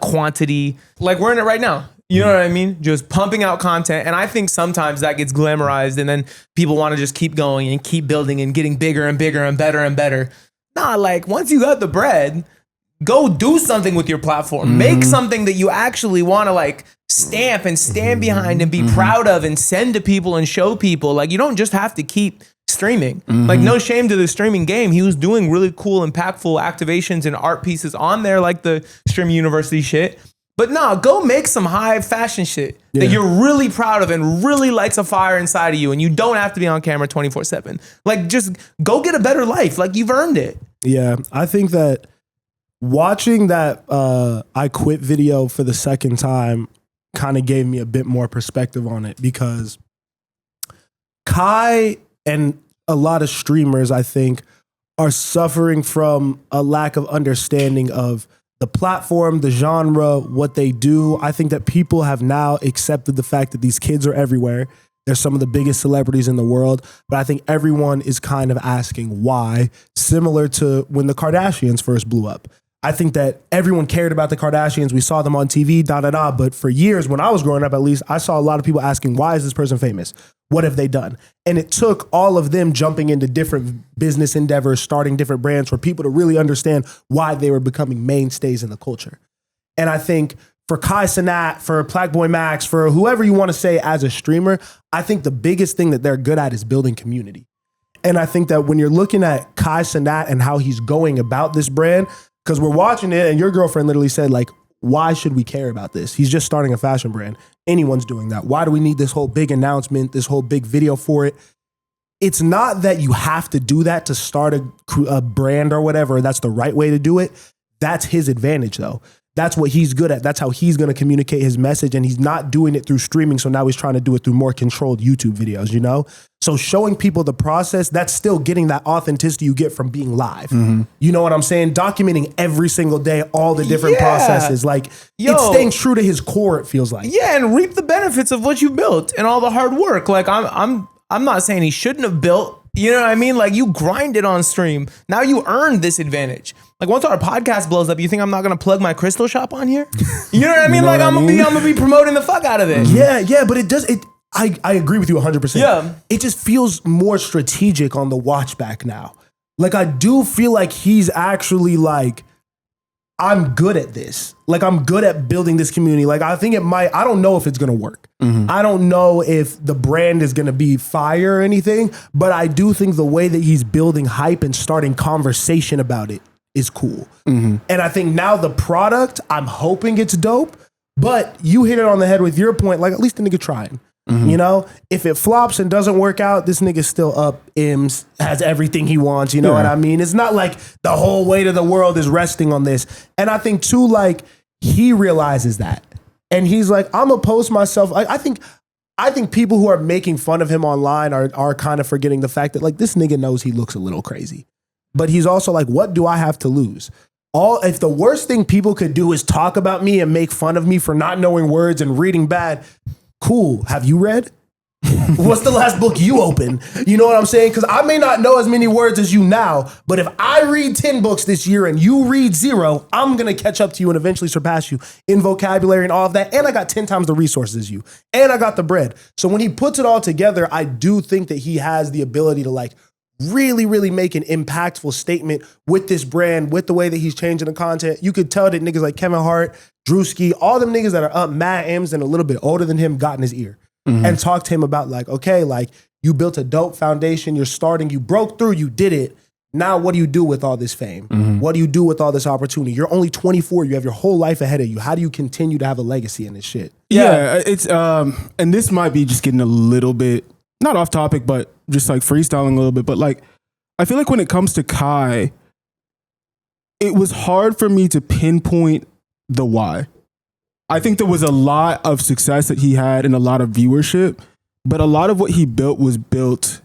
quantity. Like we're in it right now. You know what I mean? Just pumping out content. And I think sometimes that gets glamorized and then people want to just keep going and keep building and getting bigger and bigger and better and better. Nah, like once you got the bread, go do something with your platform. Make something that you actually want to like stamp and stand behind and be proud of and send to people and show people. Like you don't just have to keep streaming. Like no shame to the streaming game. He was doing really cool, impactful activations and art pieces on there like the Stream University shit. But no, go make some high fashion shit that you're really proud of and really lights a fire inside of you, and you don't have to be on camera 24/7. Like just go get a better life. Like you've earned it. Yeah, I think that watching that I Quit video for the second time kind of gave me a bit more perspective on it, because Kai and a lot of streamers, I think, are suffering from a lack of understanding of the platform, the genre, what they do. I think that people have now accepted the fact that these kids are everywhere. They're some of the biggest celebrities in the world, but I think everyone is kind of asking why, similar to when the Kardashians first blew up. I think that everyone cared about the Kardashians. We saw them on TV, but for years, when I was growing up at least, I saw a lot of people asking, why is this person famous? What have they done? And it took all of them jumping into different business endeavors, starting different brands for people to really understand why they were becoming mainstays in the culture. And I think for Kai Cenat, for Blackboy Max, for whoever you want to say as a streamer, I think the biggest thing that they're good at is building community. And I think that when you're looking at Kai Cenat and how he's going about this brand, because we're watching it and your girlfriend literally said, like, why should we care about this? He's just starting a fashion brand. Anyone's doing that. Why do we need this whole big announcement, this whole big video for it? It's not that you have to do that to start a brand or whatever. That's the right way to do it. That's his advantage, though. That's what he's good at. That's how he's going to communicate his message. And he's not doing it through streaming. So now he's trying to do it through more controlled YouTube videos, you know? So showing people the process, that's still getting that authenticity you get from being live. You know what I'm saying? Documenting every single day, all the different processes. Like, it's staying true to his core, it feels like. Yeah, and reap the benefits of what you built and all the hard work. Like, I'm not saying he shouldn't have built You know what I mean? Like you grinded on stream. Now you earned this advantage. Like once our podcast blows up, you think I'm not gonna plug my crystal shop on here? You know what I mean? Like I'm gonna be promoting the fuck out of this. Yeah, but it does it. I agree with you 100%. Yeah. It just feels more strategic on the watch back now. Like I do feel like he's actually like, I'm good at this. Like I'm good at building this community. Like I think it might, I don't know if it's gonna work. I don't know if the brand is gonna be fire or anything, but I do think the way that he's building hype and starting conversation about it is cool. And I think now the product, I'm hoping it's dope, but you hit it on the head with your point, like at least the nigga trying. You know, if it flops and doesn't work out, this nigga's still up, M's, has everything he wants. You know what I mean? It's not like the whole weight of the world is resting on this. And I think too, like he realizes that. And he's like, I'm gonna post myself. I think people who are making fun of him online are kind of forgetting the fact that like this nigga knows he looks a little crazy. But he's also like, what do I have to lose? If the worst thing people could do is talk about me and make fun of me for not knowing words and reading bad, cool. Have you read? What's the last book you opened? You know what I'm saying? Because I may not know as many words as you now, but if I read 10 books this year and you read 0, I'm going to catch up to you and eventually surpass you in vocabulary and all of that. And I got 10 times the resources as you. And I got the bread. So when he puts it all together, I do think that he has the ability to like really, really make an impactful statement with this brand, with the way that he's changing the content. You could tell that niggas like Kevin Hart, Drewski, all them niggas that are up mad M's and a little bit older than him got in his ear and talked to him about like, okay, like you built a dope foundation, you're starting, you broke through, you did it. Now what do you do with all this fame? What do you do with all this opportunity? You're only 24, you have your whole life ahead of you. How do you continue to have a legacy in this shit? Yeah, it's and this might be just getting a little bit, not off topic, but just like freestyling a little bit. But like, I feel like when it comes to Kai, it was hard for me to pinpoint the why. I think there was a lot of success that he had and a lot of viewership, but a lot of what he built was built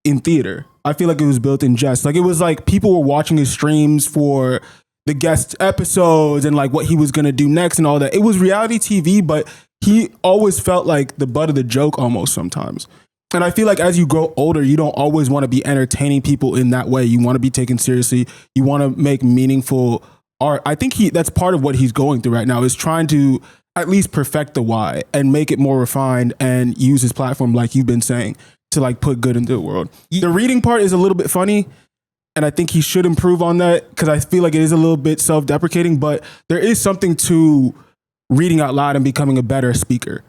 in theater. I feel like it was built in jest. Like it was like people were watching his streams for the guest episodes and like what he was gonna do next and all that. It was reality TV, but he always felt like the butt of the joke almost sometimes. And I feel like as you grow older, you don't always want to be entertaining people in that way. You want to be taken seriously. You want to make meaningful art. I think that's part of what he's going through right now, is trying to at least perfect the why and make it more refined and use his platform, like you've been saying, to like put good into the world. The reading part is a little bit funny, and I think he should improve on that because I feel like it is a little bit self-deprecating, but there is something to reading out loud and becoming a better speaker.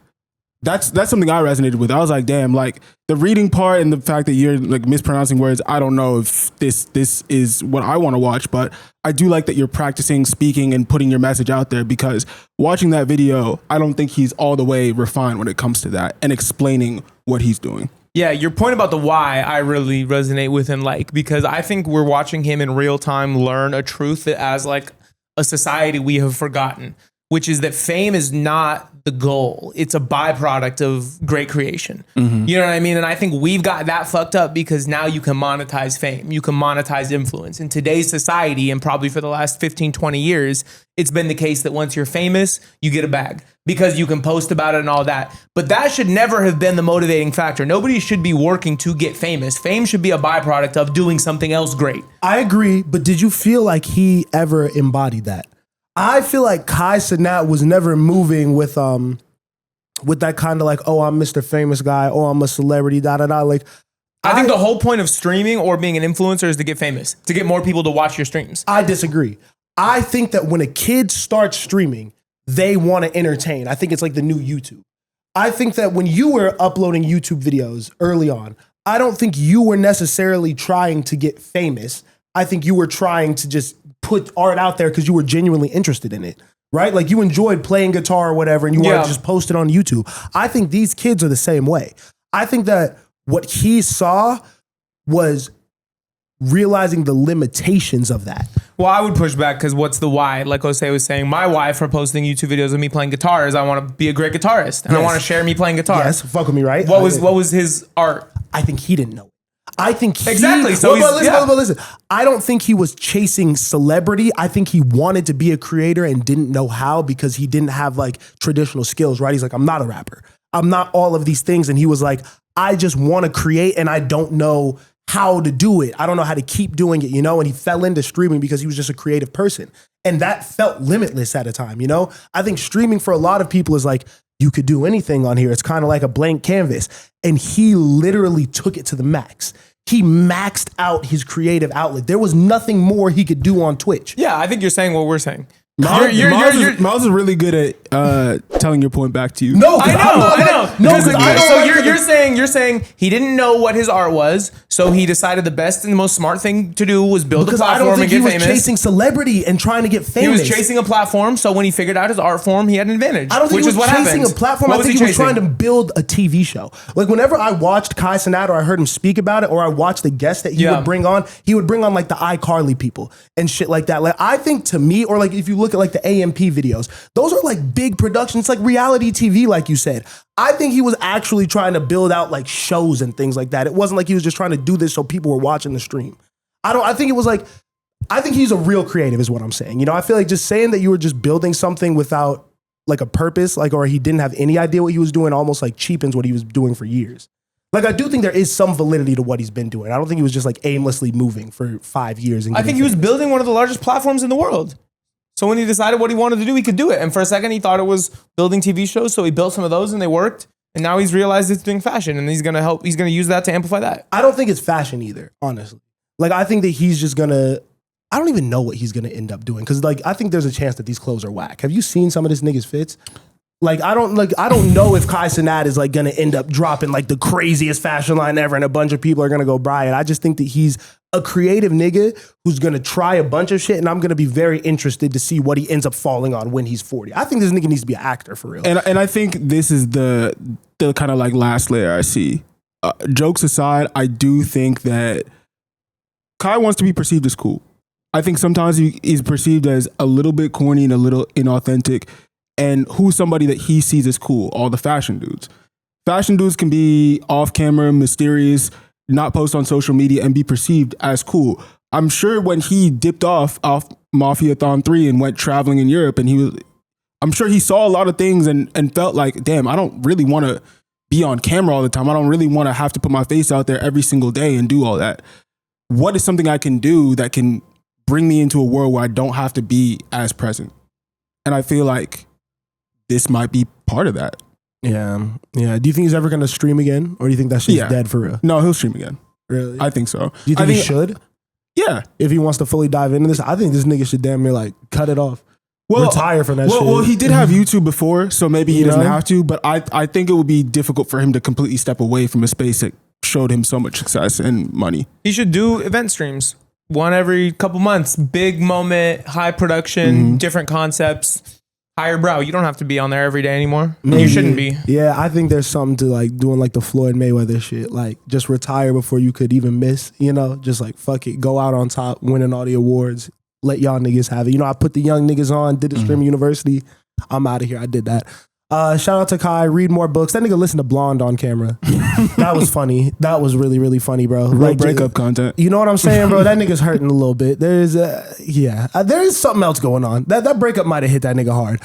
That's something I resonated with. I was like, damn, like the reading part and the fact that you're like mispronouncing words, I don't know if this is what I want to watch, but I do like that you're practicing speaking and putting your message out there, because watching that video, I don't think he's all the way refined when it comes to that and explaining what he's doing. Yeah, your point about the why, I really resonate with and like, because I think we're watching him in real time learn a truth that as like a society we have forgotten, which is that fame is not the goal. It's a byproduct of great creation. You know what I mean? And I think we've got that fucked up because now you can monetize fame. You can monetize influence. In today's society, and probably for the last 15, 20 years, it's been the case that once you're famous, you get a bag because you can post about it and all that. But that should never have been the motivating factor. Nobody should be working to get famous. Fame should be a byproduct of doing something else great. I agree, but did you feel like he ever embodied that? I feel like Kai Cenat was never moving with that kind of like, oh, I'm Mr. Famous guy, oh, I'm a celebrity, da-da-da. Like, I think the whole point of streaming or being an influencer is to get famous, to get more people to watch your streams. I disagree. I think that when a kid starts streaming, they want to entertain. I think it's like the new YouTube. I think that when you were uploading YouTube videos early on, I don't think you were necessarily trying to get famous. I think you were trying to just put art out there because you were genuinely interested in it, right? Like you enjoyed playing guitar or whatever and you wanted to just post it on YouTube. I think these kids are the same way. I think that what he saw was realizing the limitations of that. Well, I would push back because what's the why? Like Jose was saying, my why for posting YouTube videos of me playing guitar is I want to be a great guitarist and I want to share me playing guitar. Yes, fuck with me, right? What was his art? I think he didn't know. I think he, exactly. So listen. I don't think he was chasing celebrity. I think he wanted to be a creator and didn't know how because he didn't have like traditional skills, right? He's like, I'm not a rapper. I'm not all of these things. And he was like, I just want to create and I don't know how to do it. I don't know how to keep doing it, and he fell into streaming because he was just a creative person. And that felt limitless at a time, I think streaming for a lot of people is like, you could do anything on here. It's kind of like a blank canvas. And he literally took it to the max. He maxed out his creative outlet. There was nothing more he could do on Twitch. Yeah, I think you're saying what we're saying. Miles is really good at telling your point back to you. No, I know. No, so you're saying he didn't know what his art was, so he decided the best and the most smart thing to do was build a platform and get famous. Because I don't think he was chasing celebrity and trying to get famous. He was chasing a platform, so when he figured out his art form, he had an advantage. I don't think which he was is what chasing happens. a platform. I think he was trying to build a TV show. Like whenever I watched Kai Cenat or I heard him speak about it or I watched the guests that he would bring on like the iCarly people and shit like that. Like I think to me, or like if you look at like the AMP videos, those are like big productions. It's like reality TV, like you said. I think he was actually trying to build out like shows and things like that. It wasn't like he was just trying to do this so people were watching the stream. I think he's a real creative is what I'm saying. I feel like just saying that you were just building something without like a purpose, like, or he didn't have any idea what he was doing almost like cheapens what he was doing for years. Like, I do think there is some validity to what he's been doing. I don't think he was just like aimlessly moving for 5 years. I think he was building one of the largest platforms in the world. So when he decided what he wanted to do, he could do it. And for a second, he thought it was building TV shows. So he built some of those and they worked. And now he's realized it's doing fashion and he's going to use that to amplify that. I don't think it's fashion either, honestly. Like, I think that he's just going to, I don't even know what he's going to end up doing. Cause like, I think there's a chance that these clothes are whack. Have you seen some of this nigga's fits? Like, I don't know if Kai Cenat is like going to end up dropping like the craziest fashion line ever and a bunch of people are going to go buy it. I just think that he's a creative nigga who's going to try a bunch of shit and I'm going to be very interested to see what he ends up falling on when he's 40. I think this nigga needs to be an actor for real. And I think this is the kind of like last layer I see. Jokes aside, I do think that Kai wants to be perceived as cool. I think sometimes he's perceived as a little bit corny and a little inauthentic. And who's somebody that he sees as cool? All the fashion dudes. Fashion dudes can be off camera, mysterious, not post on social media and be perceived as cool. I'm sure when he dipped off Mafiathon 3 and went traveling in Europe I'm sure he saw a lot of things and felt like, damn, I don't really want to be on camera all the time. I don't really want to have to put my face out there every single day and do all that. What is something I can do that can bring me into a world where I don't have to be as present? And I feel like this might be part of that. Yeah. Do you think he's ever going to stream again? Or do you think that shit's dead for real? No, he'll stream again. Really? I think so. Do you think he should? Yeah. If he wants to fully dive into this, I think this nigga should damn near like cut it off. Retire from that shit. Well, he did have YouTube before, so maybe he doesn't have to, but I think it would be difficult for him to completely step away from a space that showed him so much success and money. He should do event streams. One every couple months. Big moment, high production, different concepts. Higher brow. You don't have to be on there every day anymore. Maybe. You shouldn't be. Yeah, I think there's something to like doing like the Floyd Mayweather shit. Like just retire before you could even miss, just like fuck it. Go out on top, winning all the awards. Let y'all niggas have it. I put the young niggas on, did the Stream University. I'm out of here. I did that. Shout out to Kai. Read more books. That nigga listened to Blonde on camera. That was funny. That was really, really funny, bro. Real breakup content. You know what I'm saying, bro? That nigga's hurting a little bit. There is something else going on. That breakup might have hit that nigga hard.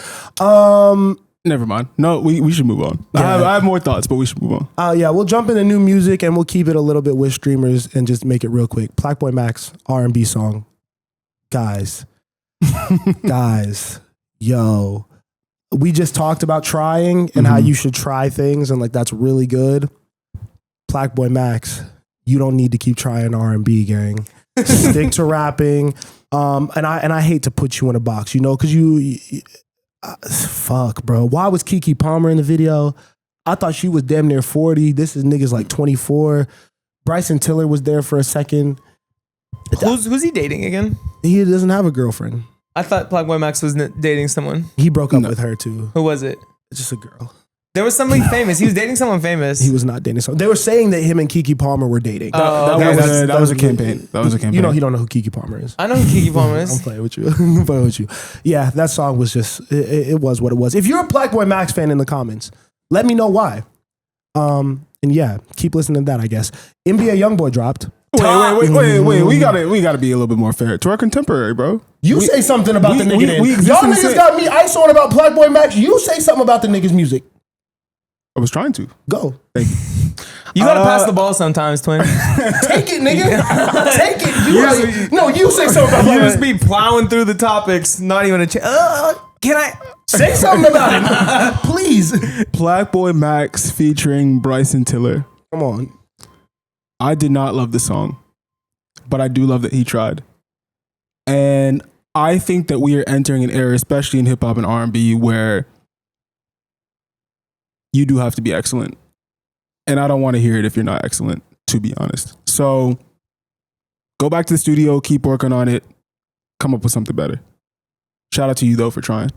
Never mind. No, we should move on. Yeah. I have more thoughts, but we should move on. Yeah, we'll jump into new music and we'll keep it a little bit with streamers and just make it real quick. Blackboy Max R&B song. Guys, yo. We just talked about trying and how you should try things and like that's really good. Blackboy Max, you don't need to keep trying R&B, gang. Stick to rapping. And I hate to put you in a box, because you fuck, bro. Why was Keke Palmer in the video? I thought she was damn near 40. This is niggas like 24. Bryson Tiller was there for a second. Who's he dating again? He doesn't have a girlfriend. I thought Blackboy Max was dating someone. He broke up with her too. Who was it? Just a girl. There was somebody famous. He was dating someone famous. He was not dating someone. They were saying that him and Keke Palmer were dating. That was a campaign. That was a campaign. He don't know who Keke Palmer is. I know who Keke Palmer is. I'm playing with you. Yeah, that song was just, it was what it was. If you're a Blackboy Max fan in the comments, let me know why. And yeah, keep listening to that, I guess. NBA Youngboy dropped. Wait. We gotta be a little bit more fair to our contemporary, bro. You say something about the nigga then. Y'all niggas got me ice on about Blackboy Max. You say something about the nigga's music. I was trying to. Go. Thank you. You gotta pass the ball sometimes, twin. Take it, nigga. Take it. You say something. You just be plowing through the topics, not even a chance. Can I say something about it, please? Blackboy Max featuring Bryson Tiller. Come on. I did not love the song, but I do love that he tried. And I think that we are entering an era, especially in hip hop and R&B, where you do have to be excellent. And I don't want to hear it if you're not excellent, to be honest. So go back to the studio, keep working on it, come up with something better. Shout out to you, though, for trying.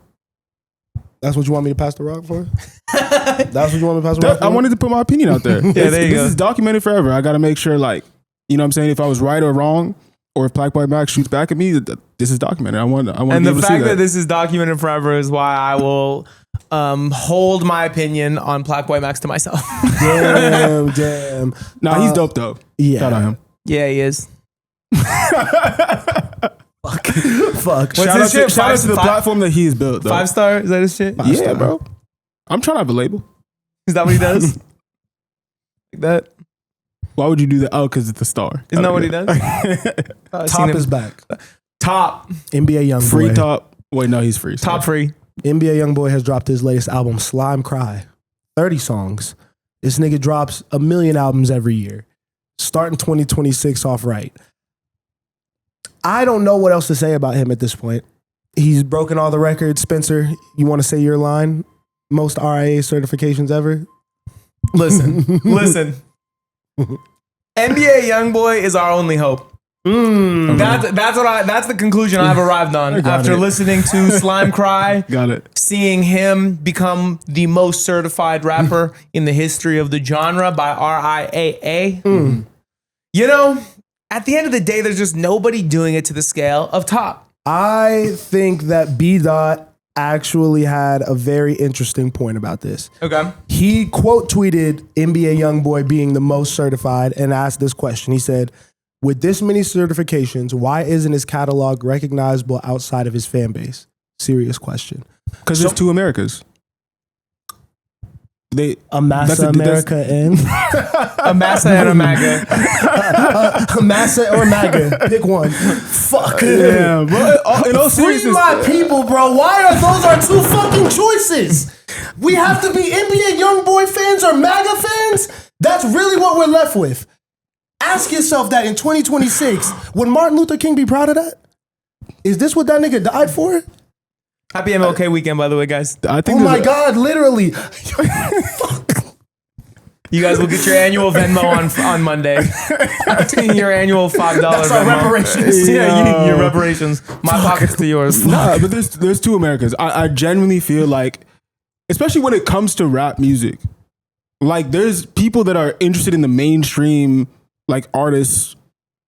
That's what you want me to pass the rock for? That's what you want me to pass the rock for? I wanted to put my opinion out there. There you go. This is documented forever. I got to make sure, like, you know what I'm saying? If I was right or wrong, or if Blackboy Max shoots back at me, this is documented. I want and to be the able to see fact that. that this is documented forever is why I will hold my opinion on Blackboy Max to myself. Damn. Nah, he's dope, though. Yeah. Shout out him. Yeah, he is. Fuck. Shout out to the platform that he has built, though. 5-star? Is that his shit? Yeah, bro. I'm trying to have a label. Is that what he does? Like that? Why would you do that? Oh, because it's a star. Isn't that what he does? Top is back. Top. NBA Youngboy. Free top. Wait, no, he's free. Top free. NBA Youngboy has dropped his latest album, Slime Cry. 30 songs. This nigga drops 1 million albums every year. Starting 2026 off right. I don't know what else to say about him at this point. He's broken all the records. Spencer, you want to say your line? Most RIA certifications ever? Listen. NBA Youngboy is our only hope. That's the conclusion I've arrived on after listening to Slime Cry. Got it. Seeing him become the most certified rapper in the history of the genre by RIAA. You know, at the end of the day, there's just nobody doing it to the scale of Top. I think that B. Dot actually had a very interesting point about this. Okay. He quote tweeted NBA Youngboy being the most certified and asked this question. He said, with this many certifications, why isn't his catalog recognizable outside of his fan base? Serious question. Because there's two Americas. A Massa America and a Massa and a MAGA. A Massa or MAGA. Pick one. Fuck. Yeah, but in all Free seriousness, my people, bro. Why are those our two fucking choices? We have to be NBA Youngboy fans or MAGA fans? That's really what we're left with. Ask yourself that in 2026. Would Martin Luther King be proud of that? Is this what that nigga died for? Happy MLK weekend, by the way, guys. I think Oh my God, literally. You guys will get your annual Venmo on Monday. Your annual $5 That's Venmo. our reparations. Yeah, your reparations. My pockets to yours. Nah, but there's two Americas. I genuinely feel like, especially when it comes to rap music, like there's people that are interested in the mainstream, like artists,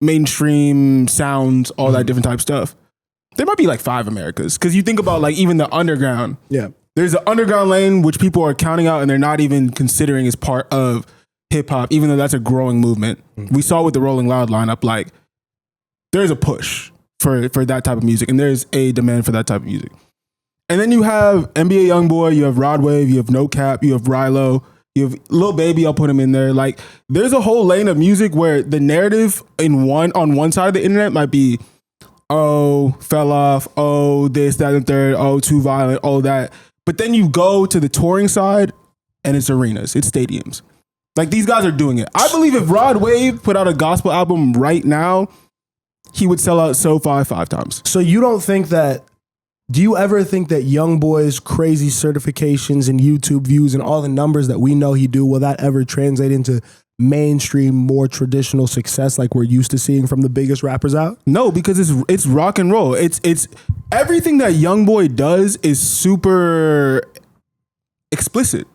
mainstream sounds, all that different type stuff. There might be like 5 Americas. Because you think about like even the underground. Yeah. There's an underground lane which people are counting out and they're not even considering as part of hip hop, even though that's a growing movement. We saw with the Rolling Loud lineup, like there's a push for that type of music and there's a demand for that type of music. And then you have NBA Youngboy, you have Rod Wave, you have No Cap, you have Rilo, you have Lil Baby, I'll put him in there. Like there's a whole lane of music where the narrative on one side of the internet might be, oh, fell off, oh, this, that, and third, oh, too violent, all that. But then you go to the touring side and it's arenas, it's stadiums. Like these guys are doing it. I believe if Rod Wave put out a gospel album right now, he would sell out SoFi 5 times. So you don't think that, do you ever think that Youngboy's crazy certifications and YouTube views and all the numbers that we know he do, will that ever translate into mainstream, more traditional success like we're used to seeing from the biggest rappers out? No, because it's rock and roll. It's everything that Youngboy does is super explicit.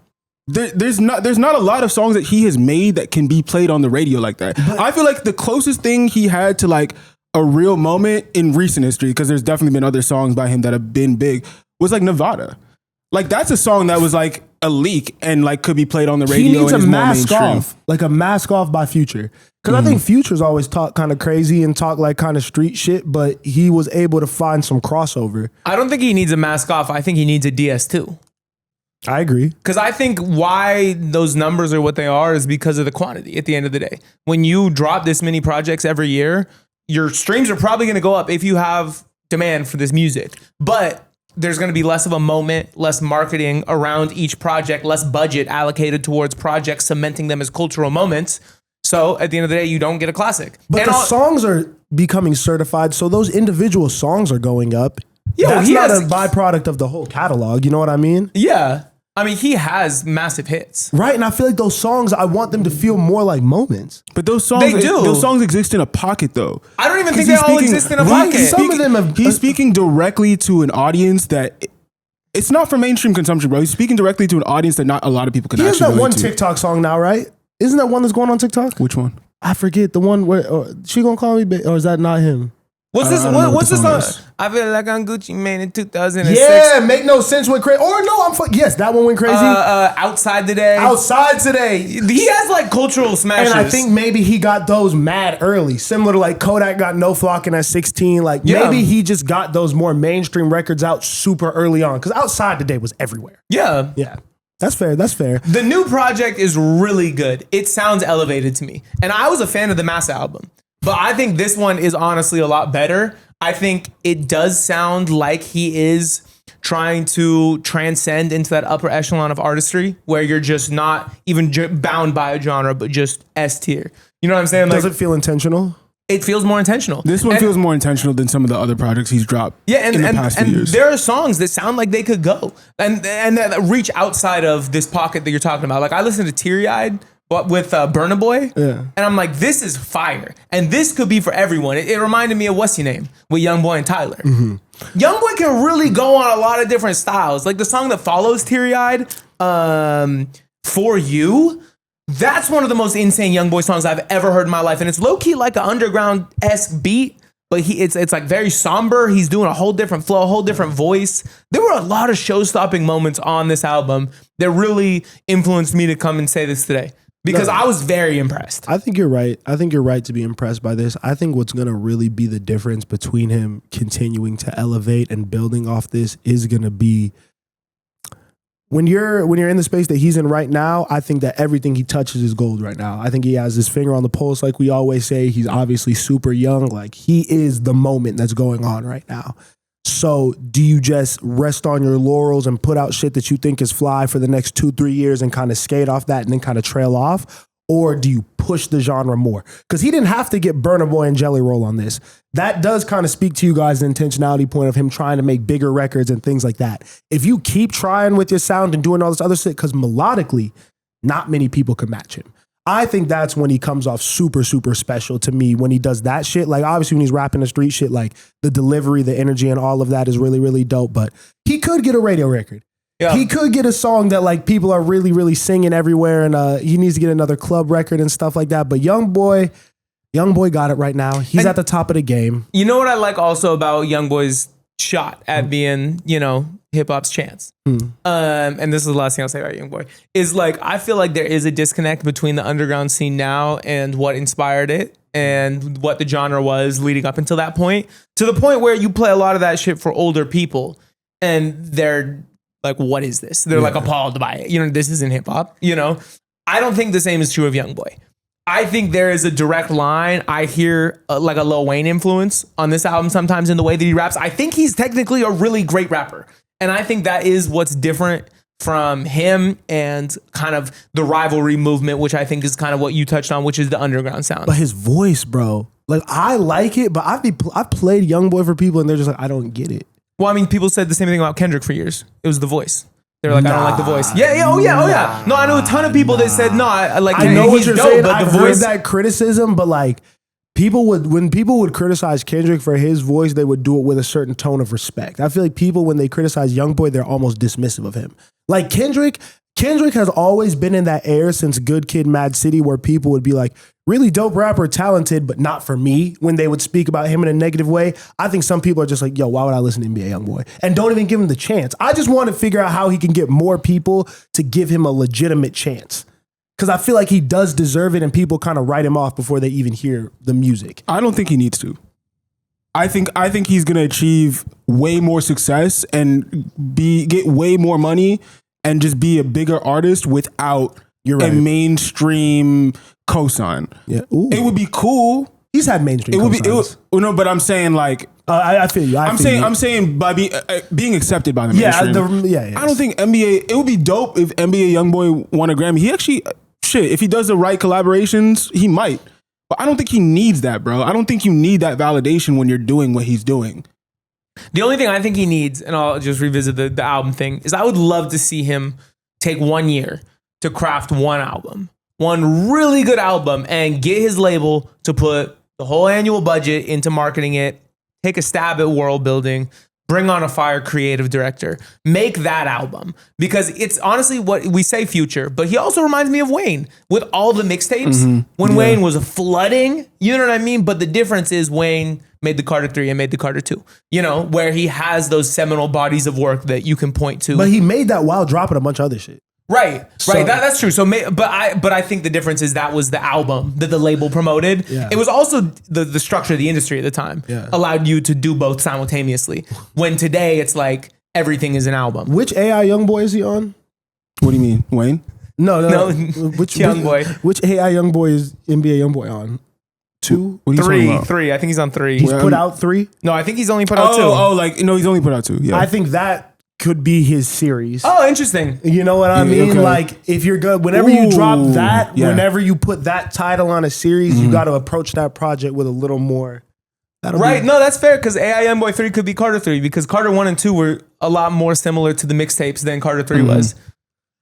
There's not a lot of songs that he has made that can be played on the radio like that. But I feel like the closest thing he had to like a real moment in recent history, because there's definitely been other songs by him that have been big, was like Nevada. Like that's a song that was like a leak and like could be played on the radio. He needs and a is more mask mainstream. off, like a mask off by Future. Because I think Future's always talk kind of crazy and talk like kind of street shit, but he was able to find some crossover. I don't think he needs a mask off. I think he needs a DS2. I agree. Because I think why those numbers are what they are is because of the quantity at the end of the day. When you drop this many projects every year, your streams are probably going to go up if you have demand for this music. But there's going to be less of a moment, less marketing around each project, less budget allocated towards projects, cementing them as cultural moments. So at the end of the day, you don't get a classic. But songs are becoming certified, so those individual songs are going up. That's not a byproduct of the whole catalog. You know what I mean? Yeah. I mean, he has massive hits. Right, and I feel like those songs, I want them to feel more like moments. But those songs, those songs exist in a pocket, though. I don't even think they all exist in a pocket. Some of them he's speaking directly to an audience that it's not for mainstream consumption, bro. He's speaking directly to an audience that not a lot of people can actually relate to. He has that one TikTok song now, right? Isn't that one that's going on TikTok? Which one? I forget the one where She Gonna Call Me, or is that not him? What's this? What's this song? I feel like I'm Gucci Mane in 2006. Yeah, Make No Sense went crazy. Or no, yes, that one went crazy. Outside Today. Outside Today. He has like cultural smashes. And I think maybe he got those mad early, similar to like Kodak got No Flocking at 16. Like maybe he just got those more mainstream records out super early on, because Outside Today was everywhere. Yeah. Yeah. That's fair. That's fair. The new project is really good. It sounds elevated to me. And I was a fan of the Massa album. But I think this one is honestly a lot better. I think it does sound like he is trying to transcend into that upper echelon of artistry where you're just not even bound by a genre, but just S tier. You know what I'm saying? Does it feel intentional? It feels more intentional. This one feels more intentional than some of the other projects he's dropped in the past few years. There are songs that sound like they could go and that reach outside of this pocket that you're talking about. Like I listened to Teary Eyed with Burna Boy, and I'm like, this is fire, and this could be for everyone. It reminded me of What's Your Name with Youngboy and Tyler. Mm-hmm. Youngboy can really go on a lot of different styles. Like the song that follows Teary Eyed, For You. That's one of the most insane Youngboy songs I've ever heard in my life, and it's low key like an underground-esque beat. But it's like very somber. He's doing a whole different flow, a whole different voice. There were a lot of show-stopping moments on this album that really influenced me to come and say this today. Because I was very impressed. I think you're right. I think you're right to be impressed by this. I think what's going to really be the difference between him continuing to elevate and building off this is going to be when you're in the space that he's in right now. I think that everything he touches is gold right now. I think he has his finger on the pulse, like we always say. He's obviously super young. Like he is the moment that's going on right now. So do you just rest on your laurels and put out shit that you think is fly for the next 2-3 years and kind of skate off that and then kind of trail off? Or do you push the genre more? Because he didn't have to get Burna Boy and Jelly Roll on this. That does kind of speak to you guys' the intentionality point of him trying to make bigger records and things like that. If you keep trying with your sound and doing all this other shit, because melodically, not many people can match him. I think that's when he comes off super, super special to me, when he does that shit. Like, obviously, when he's rapping the street shit, like, the delivery, the energy, and all of that is really, really dope. But he could get a radio record. Yeah. He could get a song that, like, people are really, really singing everywhere, and he needs to get another club record and stuff like that. But Youngboy got it right now. He's at the top of the game. You know what I like also about Youngboy's shot at being, hip hop's chance. And this is the last thing I'll say about Youngboy is like, I feel like there is a disconnect between the underground scene now and what inspired it and what the genre was leading up until that point, to the point where you play a lot of that shit for older people and they're like, what is this? They're like appalled by it. This isn't hip hop, I don't think the same is true of Youngboy. I think there is a direct line. I hear like a Lil Wayne influence on this album sometimes in the way that he raps. I think he's technically a really great rapper. And I think that is what's different from him and kind of the rivalry movement, which I think is kind of what you touched on, which is the underground sound. But his voice, bro, like I like it, but I've played Youngboy for people and they're just like, I don't get it. Well, I mean, people said the same thing about Kendrick for years. It was the voice. They were like, I don't like the voice. Oh yeah. No, I know a ton of people that said, no, I like I know what you're saying. But I've heard that criticism, but like when people would criticize Kendrick for his voice, they would do it with a certain tone of respect. I feel like people, when they criticize Youngboy, they're almost dismissive of him. Like Kendrick has always been in that air since Good Kid, Mad City, where people would be like, really dope rapper, talented, but not for me, when they would speak about him in a negative way. I think some people are just like, yo, why would I listen to NBA Youngboy? And don't even give him the chance. I just want to figure out how he can get more people to give him a legitimate chance. Because I feel like he does deserve it and people kind of write him off before they even hear the music. I don't think he needs to. I think he's going to achieve way more success and get way more money and just be a bigger artist without You're right. a mainstream cosign. Yeah. Ooh. It would be cool. He's had mainstream. It would be. No, but I'm saying like. I feel you. I'm saying by being accepted by the mainstream. Yeah. I don't think NBA. It would be dope if NBA Youngboy won a Grammy. He actually, if he does the right collaborations, he might. But I don't think he needs that, bro. I don't think you need that validation when you're doing what he's doing. The only thing I think he needs, and I'll just revisit the album thing, is I would love to see him take 1 year to craft one album, one really good album, and get his label to put the whole annual budget into marketing it, take a stab at world building, bring on a fire creative director, make that album. Because it's honestly what we say future, but he also reminds me of Wayne with all the mixtapes. When Wayne was flooding, you know what I mean? But the difference is Wayne made the Carter 3 and made the Carter 2, you know, where he has those seminal bodies of work that you can point to. But he made that while dropping a bunch of other shit. Right. That's true. So, but I think the difference is that was the album that the label promoted. Yeah. It was also the structure of the industry at the time allowed you to do both simultaneously. When today it's like everything is an album. Which AI Youngboy is he on? What do you mean, Wayne? No, Which Youngboy. Which AI Youngboy is NBA Youngboy on? 2? What are you talking about? 3. I think he's on 3. He's put out 3? No, I think he's only put out 2. He's only put out 2. Yeah, I think that could be his series. Oh, interesting. You know what I mean? Okay. Like, if you're good, whenever you drop that, yeah. whenever you put that title on a series, you got to approach that project with a little more. Right. No, that's fair because AI Youngboy 3 could be Carter 3 because Carter 1 and 2 were a lot more similar to the mixtapes than Carter 3 was.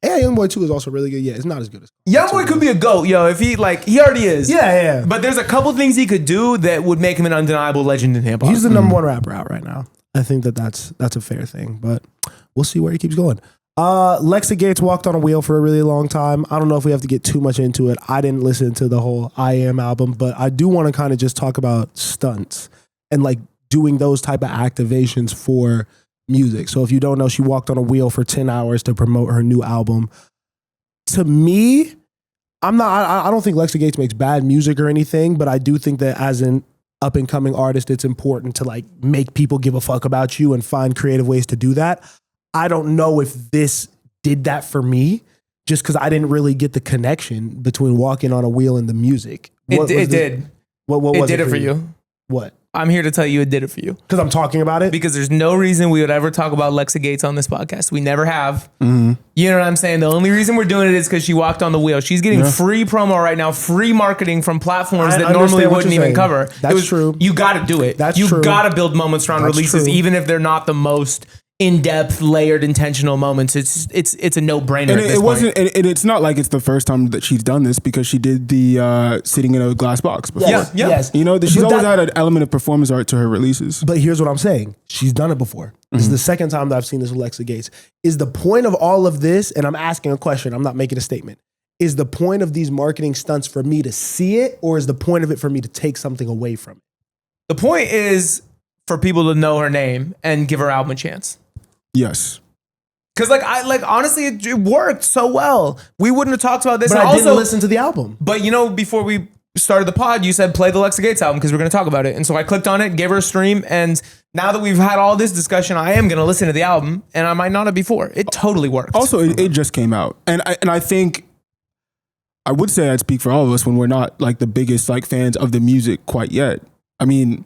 AI Youngboy 2 is also really good. Yeah, it's not as good as Youngboy could be a GOAT, yo. If he already is. Yeah. But there's a couple things he could do that would make him an undeniable legend in hip hop. He's the number one rapper out right now. I think that's a fair thing, but we'll see where he keeps going. Lexa Gates walked on a wheel for a really long time. I don't know if we have to get too much into it. I didn't listen to the whole I Am album, but I do want to kind of just talk about stunts and like doing those type of activations for music. So if you don't know, she walked on a wheel for 10 hours to promote her new album. To me, I don't think Lexa Gates makes bad music or anything, but I do think that as an up and coming artist, it's important to like make people give a fuck about you and find creative ways to do that. I don't know if this did that for me just because I didn't really get the connection between walking on a wheel and the music. It did. What was it did it for you? What? I'm here to tell you it did it for you. Because I'm talking about it? Because there's no reason we would ever talk about Lexa Gates on this podcast. We never have. You know what I'm saying? The only reason we're doing it is because she walked on the wheel. She's getting free promo right now, free marketing from platforms that normally wouldn't even cover. That's true. You got to do it. That's true. You got to build moments around releases, even if they're not the most in-depth, layered, intentional moments. It's a no-brainer. And at this it wasn't. point. And it's not like it's the first time that she's done this because she did the sitting in a glass box before. Yes. You know, she's always had an element of performance art to her releases. But here's what I'm saying. She's done it before. This is the second time that I've seen this with Lexa Gates. Is the point of all of this, and I'm asking a question, I'm not making a statement, is the point of these marketing stunts for me to see it, or is the point of it for me to take something away from it? The point is for people to know her name and give her album a chance. Yes. Because honestly, it worked so well. We wouldn't have talked about this. But and I didn't listen to the album. But you know, before we started the pod, you said play the Lexa Gates album because we're going to talk about it. And so I clicked on it, gave her a stream, and now that we've had all this discussion, I am going to listen to the album, and I might not have before. It totally worked. Also, it just came out, and I think I would say I'd speak for all of us when we're not like the biggest like fans of the music quite yet. I mean,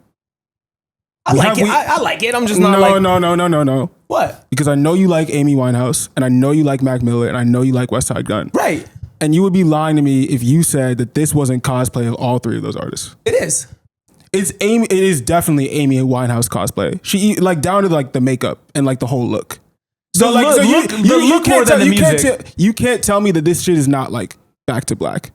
I like it. I'm just not like... No. What? Because I know you like Amy Winehouse, and I know you like Mac Miller, and I know you like West Side Gun. Right. And you would be lying to me if you said that this wasn't cosplay of all three of those artists. It is. It is definitely Amy Winehouse cosplay. She like down to like the makeup and like the whole look. So you can't tell me that this shit is not like Back to Black.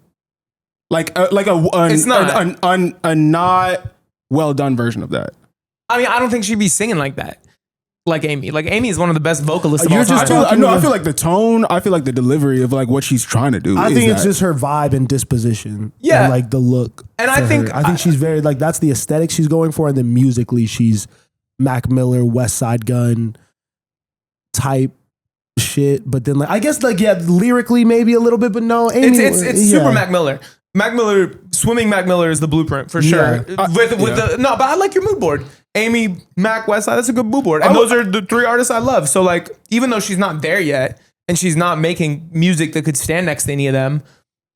It's not a not well done version of that. I mean, I don't think she'd be singing like that. Like Amy. Like Amy is one of the best vocalists of all time. I feel like the tone, I feel like the delivery of like what she's trying to do. I think it's just her vibe and disposition. Yeah. And like the look. And I think she's very like, that's the aesthetic she's going for. And then musically, she's Mac Miller, West Side Gun type shit. But then like, I guess like, yeah, lyrically maybe a little bit, but no. Amy, it's super Mac Miller. Swimming Mac Miller is the blueprint for sure. But I like your mood board. Amy, Mac, Westside, that's a good mood board. And those are the three artists I love. So like, even though she's not there yet, and she's not making music that could stand next to any of them,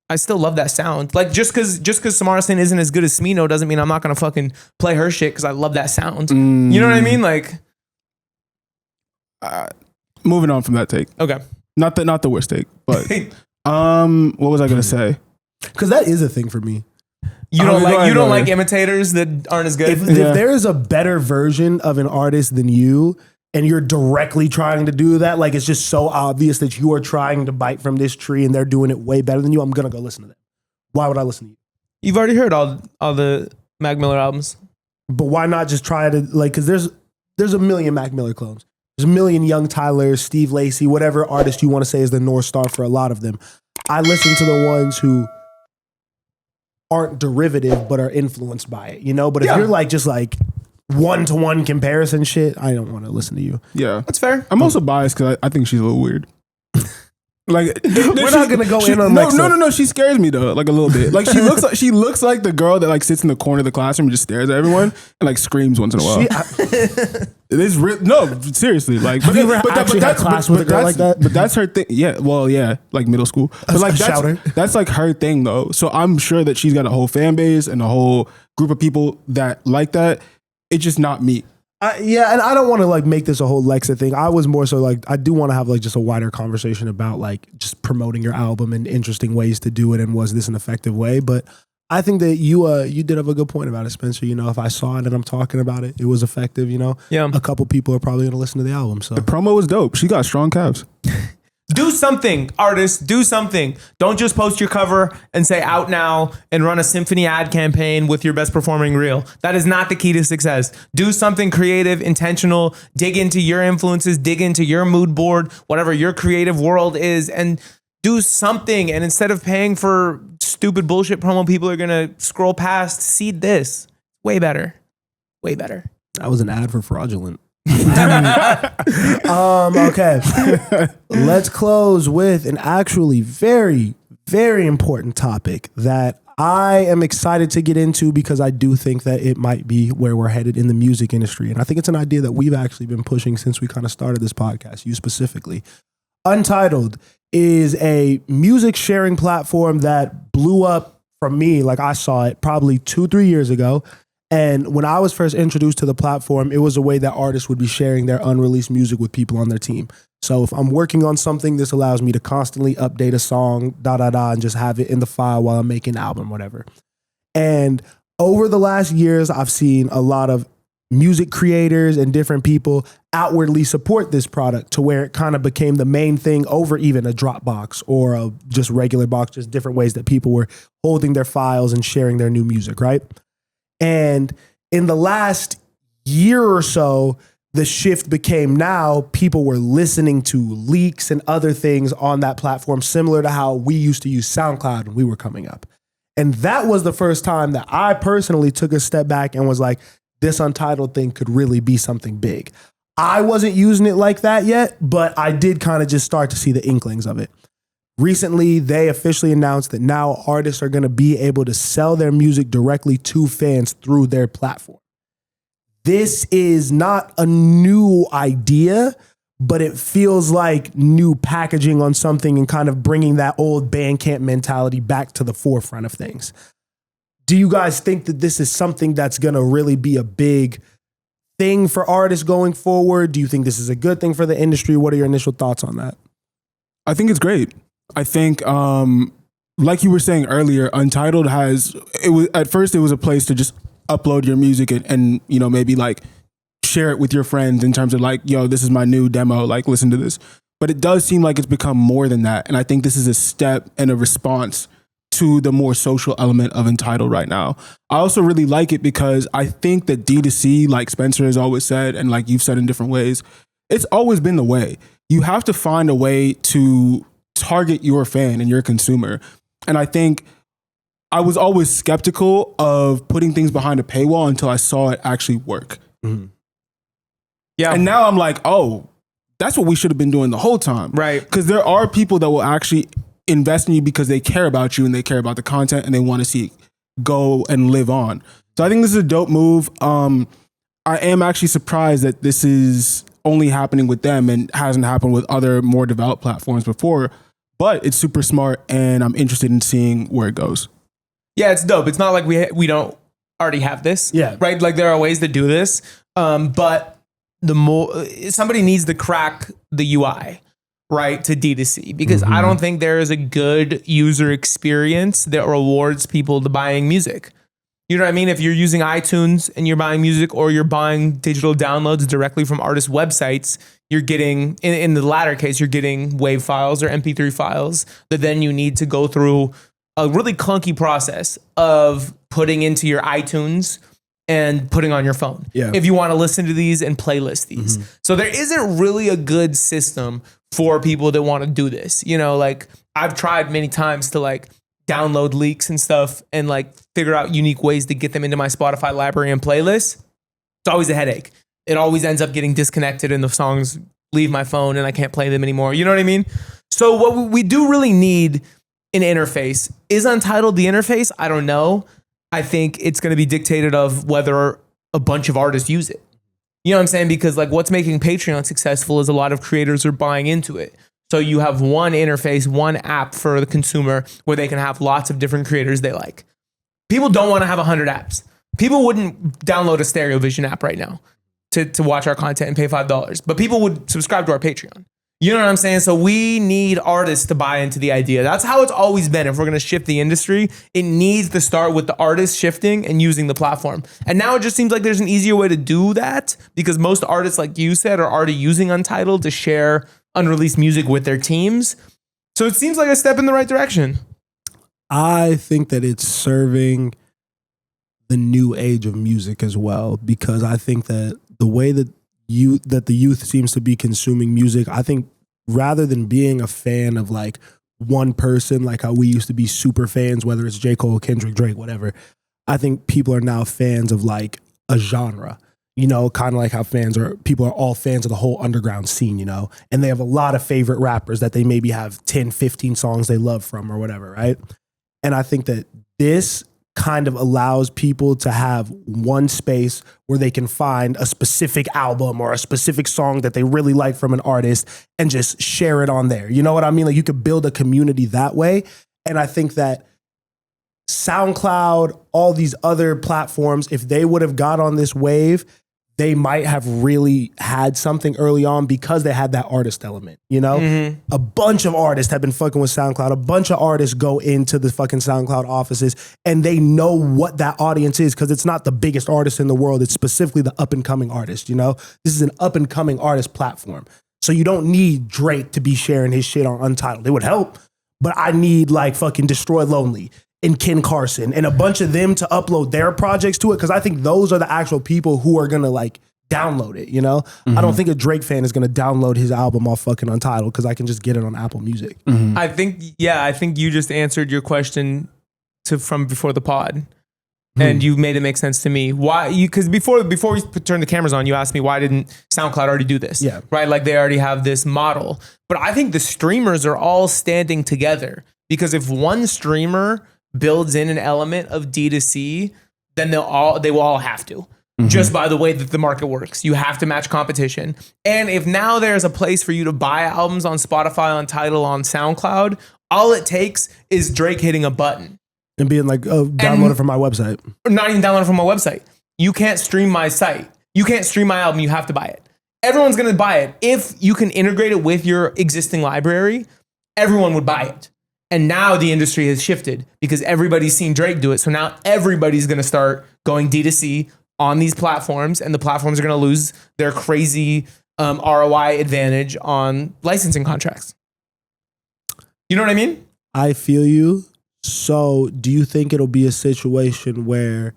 I still love that sound. Like just because Samara Sin isn't as good as Smino doesn't mean I'm not gonna fucking play her shit because I love that sound. You know what I mean? Like, moving on from that take. okay, Not the worst take, but what was I gonna say? Because that is a thing for me. you don't like imitators that aren't as good. If there is a better version of an artist than you, and you're directly trying to do that, like it's just so obvious that you are trying to bite from this tree and they're doing it way better than you, I'm gonna go listen to them. Why would I listen to you? You've already heard all the Mac Miller albums. But why not just try to, like, because there's a million Mac Miller clones. There's a million Young Tyler, Steve Lacy, whatever artist you want to say is the North Star for a lot of them. I listen to the ones who aren't derivative but are influenced by it, you know? But if you're like just like one-to-one comparison shit, I don't want to listen to you. Yeah. That's fair. I'm also biased because I think she's a little weird. Like we're not gonna go in on Lexa. No. She scares me though, like a little bit. Like she looks like the girl that like sits in the corner of the classroom and just stares at everyone and like screams once in a while. It is real. No, seriously. Like, have you ever actually had class with a girl like that? But that's her thing. Yeah, well, yeah, like middle school. But like that's like her thing though. So I'm sure that she's got a whole fan base and a whole group of people that like that. It's just not me. Yeah, and I don't want to like make this a whole Lexa thing. I was more so like, I do want to have like just a wider conversation about like just promoting your album and interesting ways to do it, and was this an effective way? But I think that you did have a good point about it, Spencer. You know, if I saw it and I'm talking about it, it was effective. You know, a couple people are probably gonna listen to the album. So the promo was dope. She got strong calves. Do something, artists. Do something. Don't just post your cover and say out now and run a symphony ad campaign with your best performing reel. That is not the key to success. Do something creative, intentional. Dig into your influences. Dig into your mood board, whatever your creative world is, and do something. And instead of paying for stupid bullshit promo people are gonna scroll past, see this. Way better. Way better. That was an ad for Fraudulent. Okay. Let's close with an actually very, very important topic that I am excited to get into because I do think that it might be where we're headed in the music industry. And I think it's an idea that we've actually been pushing since we kind of started this podcast, you specifically. Untitled is a music sharing platform that blew up from me. Like I saw it probably 2-3 years ago. And when I was first introduced to the platform, it was a way that artists would be sharing their unreleased music with people on their team. So if I'm working on something, this allows me to constantly update a song, and just have it in the file while I'm making an album, whatever. And over the last years, I've seen a lot of music creators and different people outwardly support this product to where it kind of became the main thing over even a Dropbox or a just regular box, just different ways that people were holding their files and sharing their new music, right? And in the last year or so, the shift became now people were listening to leaks and other things on that platform, similar to how we used to use SoundCloud when we were coming up. And that was the first time that I personally took a step back and was like, this Untitled thing could really be something big. I wasn't using it like that yet, but I did kind of just start to see the inklings of it. Recently, they officially announced that now artists are going to be able to sell their music directly to fans through their platform. This is not a new idea, but it feels like new packaging on something and kind of bringing that old Bandcamp mentality back to the forefront of things. Do you guys think that this is something that's going to really be a big thing for artists going forward? Do you think this is a good thing for the industry? What are your initial thoughts on that? I think it's great. I think, like you were saying earlier, Untitled at first it was a place to just upload your music and you know, maybe like share it with your friends in terms of like, yo, this is my new demo, like listen to this. But it does seem like it's become more than that. And I think this is a step and a response to the more social element of Untitled right now. I also really like it because I think that D2C, like Spencer has always said, and like you've said in different ways, it's always been the way. You have to find a way to target your fan and your consumer. And I think I was always skeptical of putting things behind a paywall until I saw it actually work. Mm-hmm. Yeah. And now I'm like, oh, that's what we should have been doing the whole time. Right. Because there are people that will actually invest in you because they care about you and they care about the content and they want to see it go and live on. So I think this is a dope move. I am actually surprised that this is only happening with them and hasn't happened with other more developed platforms before. But it's super smart, and I'm interested in seeing where it goes. Yeah, it's dope. It's not like we don't already have this. Yeah. Right? Like there are ways to do this. But the more somebody needs to crack the UI, right, to D2C, because I don't think there is a good user experience that rewards people to buying music. You know what I mean? If you're using iTunes and you're buying music, or you're buying digital downloads directly from artist websites, you're getting, in the latter case, you're getting WAV files or MP3 files that then you need to go through a really clunky process of putting into your iTunes and putting on your phone. Yeah. If you want to listen to these and playlist these. So there isn't really a good system for people that want to do this. You know, like I've tried many times to like download leaks and stuff and like figure out unique ways to get them into my Spotify library and playlist. It's always a headache. It always ends up getting disconnected and the songs leave my phone and I can't play them anymore. You know what I mean? So what we do really need an interface. Is Untitled the interface? I don't know. I think it's going to be dictated of whether a bunch of artists use it. You know what I'm saying? Because like what's making Patreon successful is a lot of creators are buying into it. So you have one interface, one app for the consumer where they can have lots of different creators they like. People don't want to have 100 apps. People wouldn't download a Stereo Vision app right now to watch our content and pay $5, but people would subscribe to our Patreon. You know what I'm saying? So we need artists to buy into the idea. That's how it's always been. If we're going to shift the industry, it needs to start with the artists shifting and using the platform. And now it just seems like there's an easier way to do that because most artists, like you said, are already using Untitled to share unreleased music with their teams. So it seems like a step in the right direction. I think that it's serving the new age of music as well, because I think that the way that the youth seems to be consuming music, I think rather than being a fan of like one person, like how we used to be super fans, whether it's J. Cole, Kendrick, Drake, whatever, I think people are now fans of like a genre, you know, kind of like how people are all fans of the whole underground scene, you know, and they have a lot of favorite rappers that they maybe have 10, 15 songs they love from or whatever, right? And I think that this kind of allows people to have one space where they can find a specific album or a specific song that they really like from an artist and just share it on there. You know what I mean? Like you could build a community that way. And I think that SoundCloud, all these other platforms, if they would have got on this wave, they might have really had something early on because they had that artist element, you know? A bunch of artists have been fucking with SoundCloud. A bunch of artists go into the fucking SoundCloud offices and they know what that audience is because it's not the biggest artist in the world. It's specifically the up and coming artist, you know? This is an up and coming artist platform. So you don't need Drake to be sharing his shit on Untitled. It would help, but I need like fucking Destroy Lonely and Ken Carson and a bunch of them to upload their projects to it, because I think those are the actual people who are gonna like download it, you know? I don't think a Drake fan is gonna download his album off fucking Untitled because I can just get it on Apple Music. I think you just answered your question from before the pod. And you made it make sense to me. Why? Because before we turned the cameras on, you asked me why didn't SoundCloud already do this? Yeah. Right? Like they already have this model. But I think the streamers are all standing together, because if one streamer builds in an element of D2C, then they will all have to. Just by the way that the market works. You have to match competition. And if now there's a place for you to buy albums on Spotify, on Tidal, on SoundCloud, all it takes is Drake hitting a button. And being like, oh, download it from my website. Or not even download it from my website. You can't stream my site. You can't stream my album. You have to buy it. Everyone's going to buy it. If you can integrate it with your existing library, everyone would buy it. And now the industry has shifted because everybody's seen Drake do it. So now everybody's going to start going D2C on these platforms, and the platforms are going to lose their crazy ROI advantage on licensing contracts. You know what I mean? I feel you. So do you think it'll be a situation where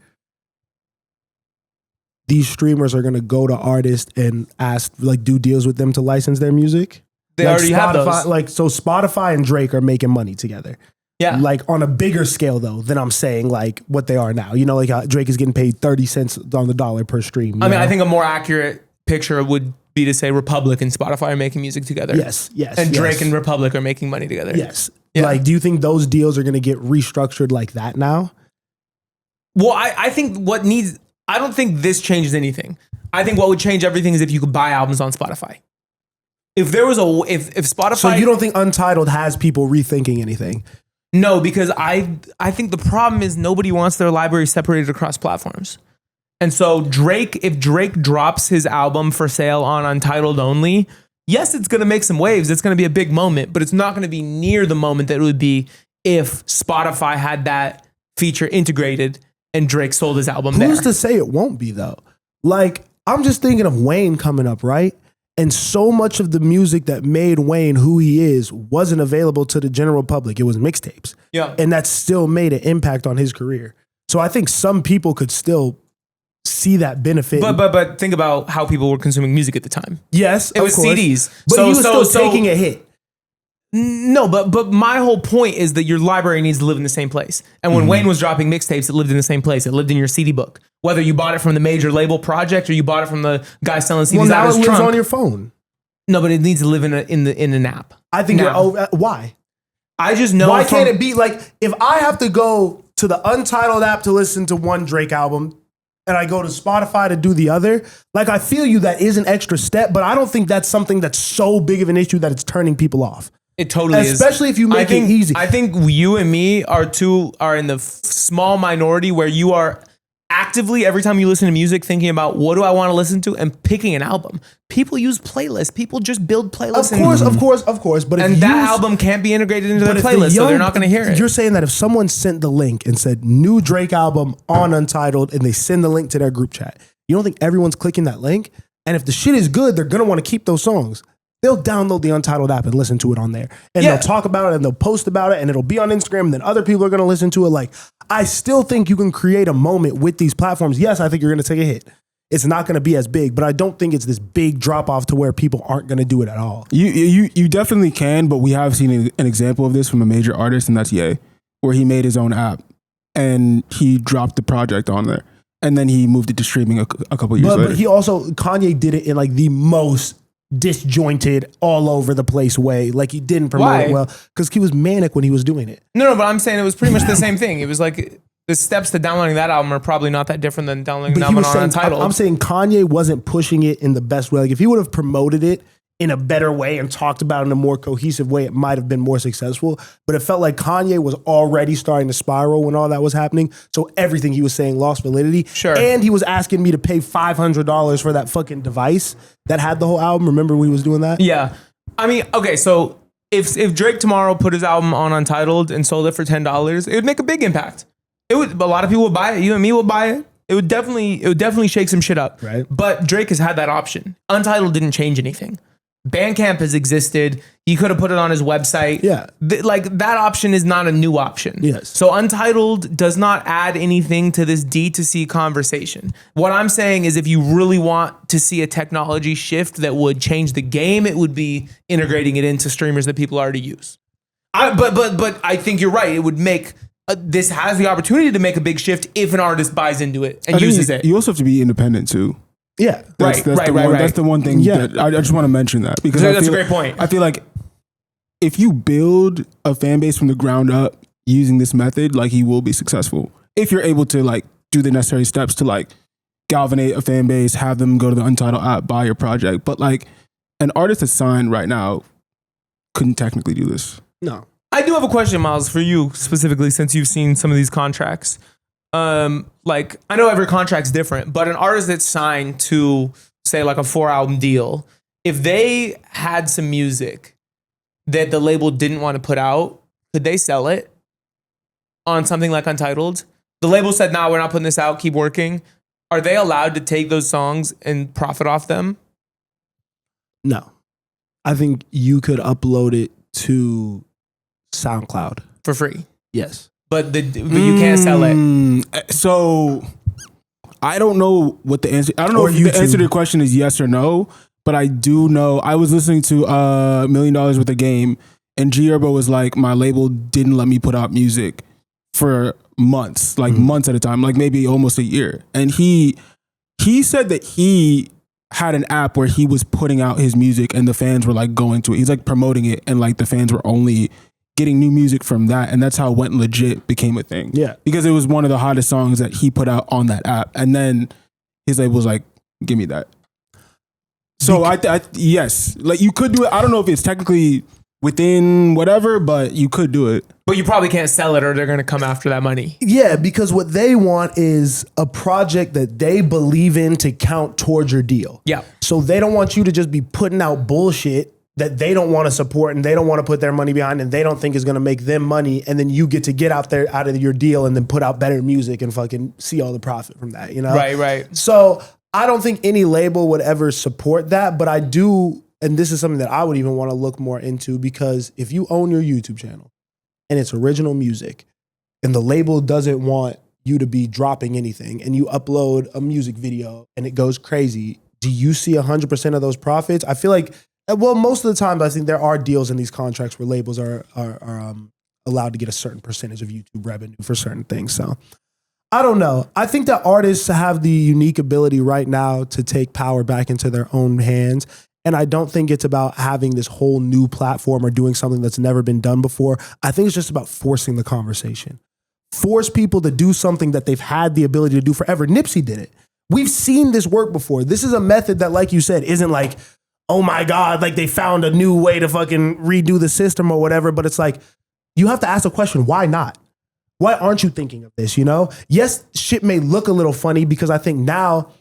these streamers are going to go to artists and ask, like, do deals with them to license their music? They like already have those. Like, so Spotify and Drake are making money together. Yeah. Like on a bigger scale though than I'm saying like what they are now. You know, like how Drake is getting paid 30 cents on the dollar per stream. I mean, I think a more accurate picture would be to say Republic and Spotify are making music together. Yes. And Drake and Republic are making money together. Yes. Yeah. Like, do you think those deals are going to get restructured like that now? Well, I think I don't think this changes anything. I think what would change everything is if you could buy albums on Spotify. If there was if Spotify. So you don't think Untitled has people rethinking anything? No, because I think the problem is nobody wants their library separated across platforms. And so if Drake drops his album for sale on Untitled only, yes, it's going to make some waves. It's going to be a big moment, but it's not going to be near the moment that it would be if Spotify had that feature integrated and Drake sold his album there. Who's to say it won't be though? Like, I'm just thinking of Wayne coming up, right? And so much of the music that made Wayne who he is wasn't available to the general public. It was mixtapes. Yeah. And that still made an impact on his career. So I think some people could still see that benefit. But think about how people were consuming music at the time. Yes, it was course. CDs. But he was still taking a hit. No, but my whole point is that your library needs to live in the same place. And when Wayne was dropping mixtapes, it lived in the same place. It lived in your CD book. Whether you bought it from the major label project or you bought it from the guy selling CDs Well, now out of it his lives trunk. on your phone. No, but it needs to live in an app. I think now. why? I just know. Why can't it be like, if I have to go to the Untitled app to listen to one Drake album and I go to Spotify to do the other, like, I feel you, that is an extra step, but I don't think that's something that's so big of an issue that it's turning people off. It totally is. Especially if you make it easy. I think you and me are in the small minority where you are actively, every time you listen to music, thinking about what do I want to listen to and picking an album. People use playlists. People just build playlists. Of course. But and that album can't be integrated into their playlist, so they're not going to hear it. You're saying that if someone sent the link and said new Drake album on Untitled and they send the link to their group chat, you don't think everyone's clicking that link? And if the shit is good, they're going to want to keep those songs. They'll download the Untitled app and listen to it on there. And they'll talk about it and they'll post about it and it'll be on Instagram and then other people are going to listen to it. Like, I still think you can create a moment with these platforms. Yes, I think you're going to take a hit. It's not going to be as big, but I don't think it's this big drop off to where people aren't going to do it at all. You definitely can, but we have seen an example of this from a major artist, and that's Ye, where he made his own app and he dropped the project on there. And then he moved it to streaming a couple years later. But Kanye did it in like the most disjointed, all over the place way. Like, he didn't promote it well because he was manic when he was doing it. No, but I'm saying it was pretty much the same thing. It was like the steps to downloading that album are probably not that different than downloading an album on Untitled. I'm saying Kanye wasn't pushing it in the best way. Like, if he would have promoted it in a better way and talked about it in a more cohesive way, it might have been more successful. But it felt like Kanye was already starting to spiral when all that was happening. So everything he was saying lost validity. Sure. And he was asking me to pay $500 for that fucking device that had the whole album. Remember when he was doing that? Yeah. I mean, okay, so if Drake tomorrow put his album on Untitled and sold it for $10, it would make a big impact. A lot of people would buy it. You and me would buy it. It would definitely shake some shit up. Right. But Drake has had that option. Untitled didn't change anything. Bandcamp has existed. He could have put it on his website. Yeah. That option is not a new option. Yes. So Untitled does not add anything to this D2C conversation. What I'm saying is, if you really want to see a technology shift that would change the game, it would be integrating it into streamers that people already use. But I think you're right. It would make this has the opportunity to make a big shift if an artist buys into it and uses it. You also have to be independent too. Yeah. That's the one thing that I just want to mention that, because that's a great point. I feel like if you build a fan base from the ground up using this method, like, he will be successful if you're able to like do the necessary steps to like galvanate a fan base, have them go to the Untitled app, buy your project. But like, an artist that's signed right now couldn't technically do this. No. I do have a question, Miles, for you specifically, since you've seen some of these contracts. Like, I know every contract's different, but an artist that's signed to, say, like a 4-album deal, if they had some music that the label didn't want to put out, could they sell it on something like Untitled? The label said, "No, we're not putting this out. Keep working." Are they allowed to take those songs and profit off them? No. I think you could upload it to SoundCloud For free. Yes. But you can't sell it. So I don't know what the answer. I don't know if the answer to your question is yes or no, but I do know. I was listening to $1 Million with a Game, and G Herbo was like, my label didn't let me put out music for months, like months at a time, like maybe almost a year. And he said that he had an app where he was putting out his music and the fans were like going to it. He's like promoting it, and like the fans were only getting new music from that, and that's how Went Legit became a thing. Yeah. Because it was one of the hottest songs that he put out on that app. And then his label was like, Give me that. So yes, like you could do it. I don't know if it's technically within whatever, but you could do it. But you probably can't sell it or they're going to come after that money. Yeah, because what they want is a project that they believe in to count towards your deal. Yeah. So they don't want you to just be putting out bullshit that they don't want to support and they don't want to put their money behind and they don't think is going to make them money, and then you get to get out of your deal and then put out better music and fucking see all the profit from that, you know? Right. So I don't think any label would ever support that, but I do, and this is something that I would even want to look more into, because if you own your YouTube channel and it's original music and the label doesn't want you to be dropping anything and you upload a music video and it goes crazy, do you see 100% of those profits? I feel like, well, most of the time, I think there are deals in these contracts where labels are allowed to get a certain percentage of YouTube revenue for certain things. So I don't know. I think that artists have the unique ability right now to take power back into their own hands. And I don't think it's about having this whole new platform or doing something that's never been done before. I think it's just about forcing the conversation. Force people to do something that they've had the ability to do forever. Nipsey did it. We've seen this work before. This is a method that, like you said, isn't like, oh my God, like they found a new way to fucking redo the system or whatever. But it's like, you have to ask the question, why not? Why aren't you thinking of this, you know? Yes, shit may look a little funny because I think now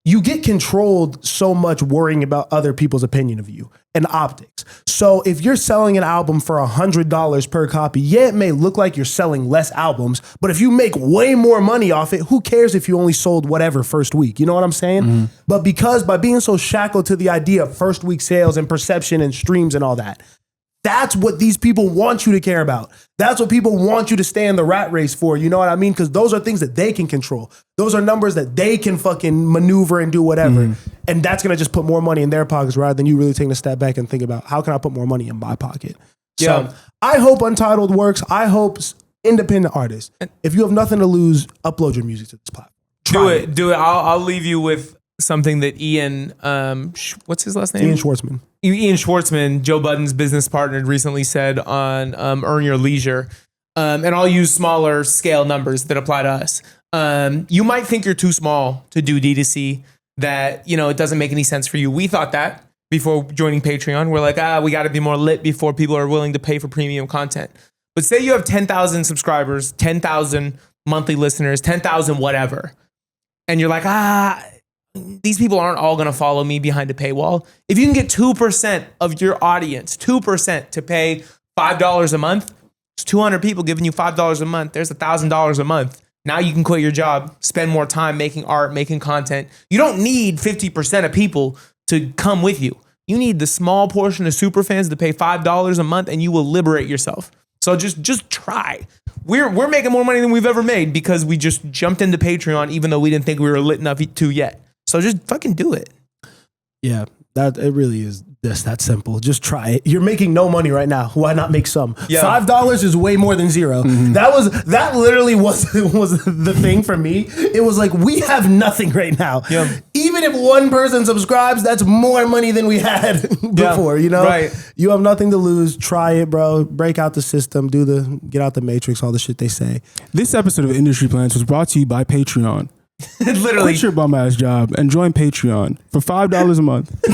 you get controlled so much worrying about other people's opinion of you and optics. So if you're selling an album for $100 per copy, yeah, it may look like you're selling less albums, but if you make way more money off it, who cares if you only sold whatever first week? You know what I'm saying? Mm-hmm. But because by being so shackled to the idea of first week sales and perception and streams and all that, that's what these people want you to care about. That's what people want you to stay in the rat race for. You know what I mean? Because those are things that they can control. Those are numbers that they can fucking maneuver and do whatever. Mm-hmm. And that's going to just put more money in their pockets rather than you really taking a step back and think about how can I put more money in my pocket? Yeah. So I hope Untitled works. I hope independent artists, if you have nothing to lose, upload your music to this platform. Do it. I'll leave you with something that Ian, what's his last name? Ian Schwartzman. Ian Schwartzman, Joe Budden's business partner, recently said on Earn Your Leisure, and I'll use smaller scale numbers that apply to us. You might think you're too small to do D2C, that, you know, it doesn't make any sense for you. We thought that before joining Patreon. We're like, we got to be more lit before people are willing to pay for premium content. But say you have 10,000 subscribers, 10,000 monthly listeners, 10,000 whatever, and you're like, these people aren't all going to follow me behind a paywall. If you can get 2% of your audience, 2% to pay $5 a month, it's 200 people giving you $5 a month. There's $1,000 a month. Now you can quit your job, spend more time making art, making content. You don't need 50% of people to come with you. You need the small portion of super fans to pay $5 a month, and you will liberate yourself. So just try. We're making more money than we've ever made because we just jumped into Patreon, even though we didn't think we were lit enough to yet. So just fucking do it. Yeah, it really is just that simple. Just try it. You're making no money right now. Why not make some? Yeah. $5 is way more than zero. Mm-hmm. That literally was the thing for me. It was like, we have nothing right now. Yeah. Even if one person subscribes, that's more money than we had before, you know? Right. You have nothing to lose. Try it, bro. Break out the system. Get out the matrix, all the shit they say. This episode of Industry Plans was brought to you by Patreon. Literally, quit your bum ass job and join Patreon for $5 a month. Or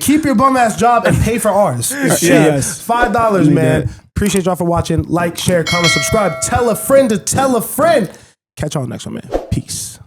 keep your bum ass job and pay for ours. Yes, $5, man. Appreciate y'all for watching. Like, share, comment, subscribe. Tell a friend to tell a friend. Catch y'all next one, man. Peace.